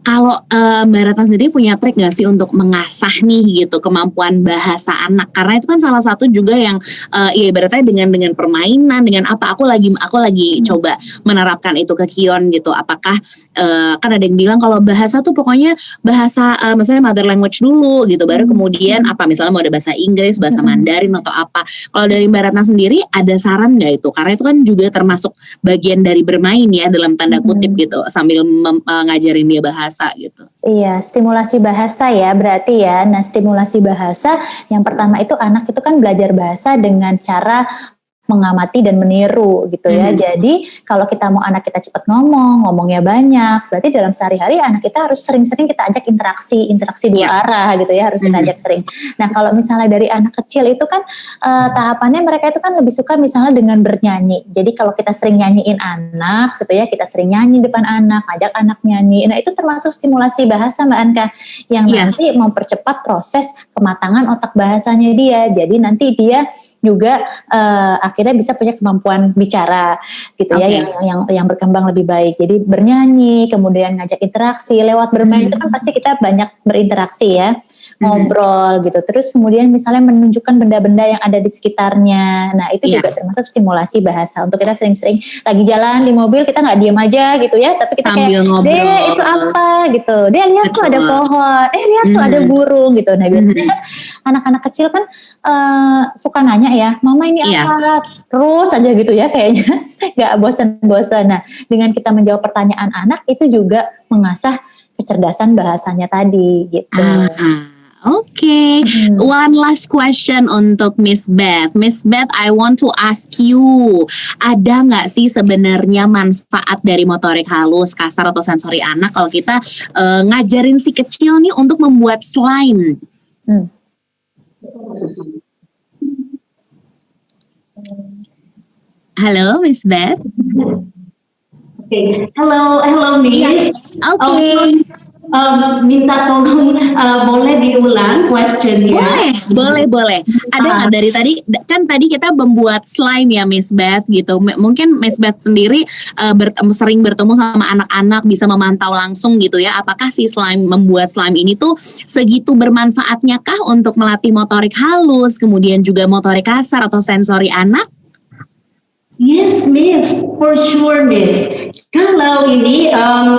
kalau Mbak Ratna sendiri punya trik nggak sih untuk mengasah nih gitu kemampuan bahasa anak, karena itu kan salah satu juga yang ya ibaratnya dengan permainan, dengan apa aku lagi coba menerapkan itu ke Kion gitu. Apakah kan ada yang bilang kalau bahasa tuh pokoknya bahasa misalnya mother language dulu gitu, baru kemudian apa misalnya mau ada bahasa Inggris, bahasa Mandarin atau apa. Kalau dari Mbak Ratna sendiri ada saran nggak itu? Karena itu kan juga termasuk bagian dari bermain ya dalam tanda kutip gitu, sambil ngajarin dia bahasa gitu. Iya, stimulasi bahasa ya berarti ya. Nah stimulasi bahasa yang pertama itu anak itu kan belajar bahasa dengan cara mengamati dan meniru gitu ya. Jadi kalau kita mau anak kita cepat ngomongnya banyak, berarti dalam sehari-hari anak kita harus sering-sering kita ajak interaksi dua arah gitu ya, harus kita ajak sering. Nah kalau misalnya dari anak kecil itu kan tahapannya mereka itu kan lebih suka misalnya dengan bernyanyi. Jadi kalau kita sering nyanyiin anak gitu ya, kita sering nyanyi depan anak, ajak anak nyanyi. Nah itu termasuk stimulasi bahasa Mbak Anka yang nanti mempercepat proses kematangan otak bahasanya dia. Jadi nanti dia juga akhirnya bisa punya kemampuan bicara gitu ya, yang berkembang lebih baik. Jadi bernyanyi, kemudian ngajak interaksi lewat bermain itu kan pasti kita banyak berinteraksi ya, ngobrol gitu. Terus kemudian misalnya menunjukkan benda-benda yang ada di sekitarnya. Nah itu juga termasuk stimulasi bahasa. Untuk kita sering-sering lagi jalan di mobil kita nggak diam aja gitu ya, tapi kita sambil kayak ngobrol. Deh itu apa gitu, deh lihat tuh ada pohon, lihat tuh ada burung gitu. Nah biasanya kan anak-anak kecil kan suka nanya ya, mama ini apa? Terus aja gitu ya kayaknya nggak bosan-bosan. Nah dengan kita menjawab pertanyaan anak itu juga mengasah kecerdasan bahasanya tadi gitu. Oke. One last question untuk Miss Beth. Miss Beth, I want to ask you, ada nggak sih sebenarnya manfaat dari motorik halus, kasar atau sensori anak kalau kita ngajarin si kecil nih untuk membuat slime? Halo, Miss Beth. Okay. Hello, Miss. Okay. Minta tolong boleh diulang questionnya. Boleh. Ada nggak dari tadi? Kan tadi kita membuat slime ya, Miss Beth gitu. Mungkin Miss Beth sendiri sering bertemu sama anak-anak, bisa memantau langsung gitu ya. Apakah si membuat slime ini tuh segitu bermanfaatnya kah untuk melatih motorik halus, kemudian juga motorik kasar atau sensori anak? Yes, Miss, for sure, Miss. Kalau ini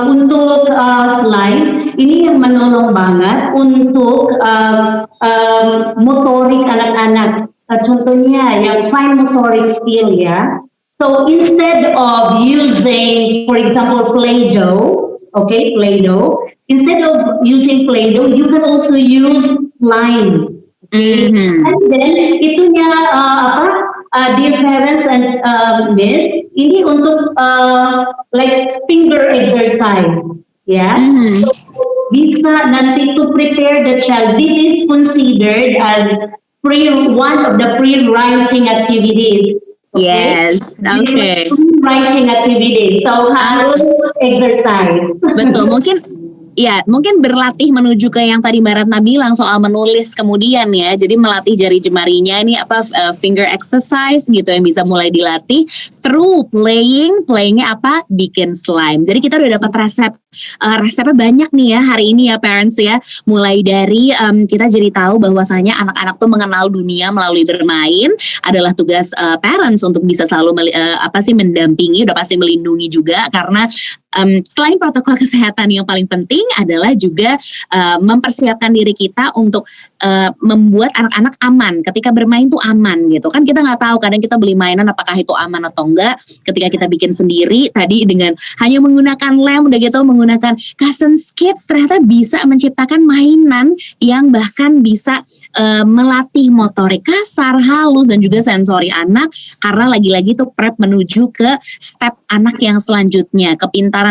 untuk slime, ini yang menolong banget untuk motorik anak-anak. Contohnya yang fine motoric skill ya. So instead of using, for example, Play-Doh, instead of using Play-Doh, you can also use slime. And then itunya dear parents and Miss, ini untuk like finger exercise, ya. So, bisa nanti to prepare the child. This is considered as one of the pre-writing activities. Yes, okay. Pre-writing activities, so harus exercise. Betul, Ya, mungkin berlatih menuju ke yang tadi Mbak Ratna bilang soal menulis kemudian ya. Jadi melatih jari jemarinya ini finger exercise gitu yang bisa mulai dilatih through playingnya apa? Bikin slime. Jadi kita udah dapat resepnya banyak nih ya hari ini ya parents ya. Mulai dari kita jadi tahu bahwasanya anak-anak tuh mengenal dunia melalui bermain adalah tugas parents untuk bisa selalu mendampingi, udah pasti melindungi juga karena selain protokol kesehatan yang paling penting adalah juga mempersiapkan diri kita untuk membuat anak-anak aman ketika bermain tuh aman gitu kan. Kita nggak tahu kadang kita beli mainan apakah itu aman atau enggak. Ketika kita bikin sendiri tadi dengan hanya menggunakan lem udah gitu menggunakan Cousins Kids ternyata bisa menciptakan mainan yang bahkan bisa melatih motorik kasar, halus dan juga sensori anak karena lagi-lagi tuh prep menuju ke step anak yang selanjutnya, kepintaran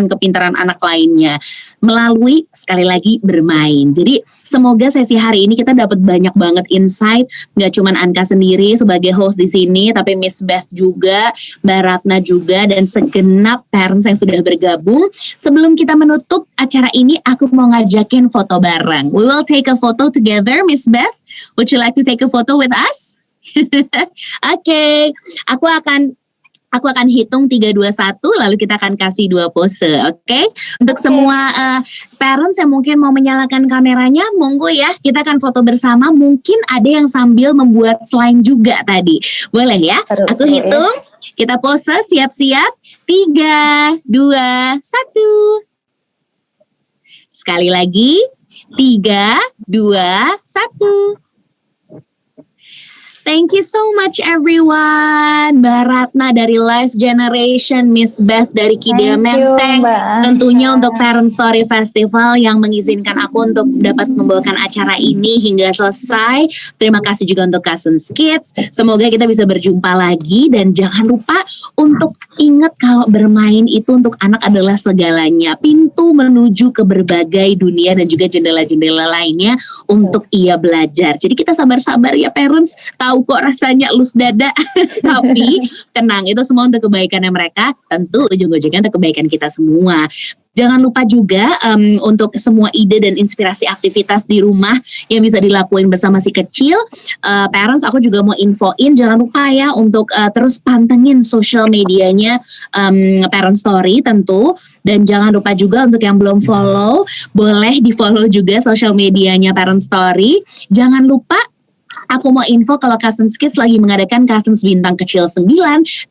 anak lainnya melalui sekali lagi bermain. Jadi semoga sesi hari ini kita dapat banyak banget insight, nggak cuman Anka sendiri sebagai host di sini, tapi Miss Beth juga, Mbak Ratna juga, dan segenap parents yang sudah bergabung. Sebelum kita menutup acara ini, aku mau ngajakin foto bareng. We will take a photo together, Miss Beth. Would you like to take a photo with us? Oke, aku akan hitung 3, 2, 1 lalu kita akan kasih 2 pose, oke? Untuk semua parents yang mungkin mau menyalakan kameranya, monggo ya, kita akan foto bersama. Mungkin ada yang sambil membuat slime juga tadi. Boleh ya? Aku hitung, kita pose, siap-siap. 3, 2, 1. Sekali lagi, 3, 2, 1. Thank you so much everyone. Mbak Ratna dari Life Generation, Miss Beth dari Kidea Menteng. Tentunya untuk Parent Story Festival yang mengizinkan aku untuk dapat membawakan acara ini hingga selesai. Terima kasih juga untuk Cousins Kids. Semoga kita bisa berjumpa lagi dan jangan lupa untuk ingat kalau bermain itu untuk anak adalah segalanya. Pintu menuju ke berbagai dunia dan juga jendela-jendela lainnya untuk ia belajar. Jadi kita sabar-sabar ya parents. Tahu kok rasanya lus dada, tapi tenang, itu semua untuk kebaikannya mereka, tentu ujung-ujungnya untuk kebaikan kita semua. Jangan lupa juga untuk semua ide dan inspirasi aktivitas di rumah yang bisa dilakuin bersama si kecil. Parents, aku juga mau infoin, jangan lupa ya untuk terus pantengin social medianya Parent Story tentu. Dan jangan lupa juga untuk yang belum follow, boleh di follow juga social medianya Parent Story. Jangan lupa aku mau info kalau Cousins Kids lagi mengadakan Cousins Bintang Kecil 9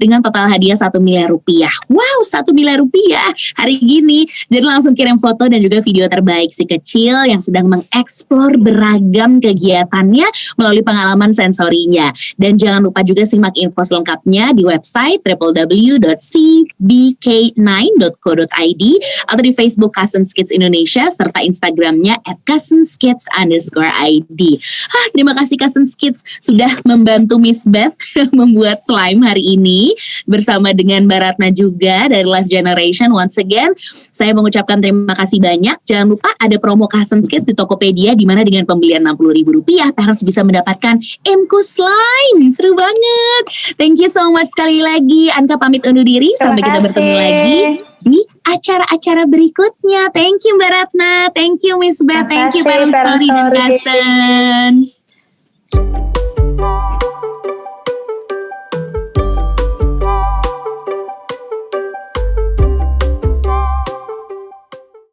dengan total hadiah 1 miliar rupiah. Wow, 1 miliar rupiah hari gini. Jadi langsung kirim foto dan juga video terbaik si kecil yang sedang mengeksplor beragam kegiatannya melalui pengalaman sensorinya. Dan jangan lupa juga simak info selengkapnya di website www.cbk9.co.id atau di Facebook Cousins Kids Indonesia serta Instagramnya @cousinskids_id. Terima kasih Cousins Kids sudah membantu Miss Beth membuat slime hari ini bersama dengan Mbak Ratna juga dari Life Generation. Once again, saya mengucapkan terima kasih banyak. Jangan lupa ada promo Cousins Kids di Tokopedia di mana dengan pembelian Rp60.000 parents bisa mendapatkan Emco Slime. Seru banget. Thank you so much sekali lagi. Anka pamit undur diri. Sampai kita bertemu lagi di acara-acara berikutnya. Thank you Mbak Ratna. Thank you Miss Beth. Thank you Parent Story dan Cousins.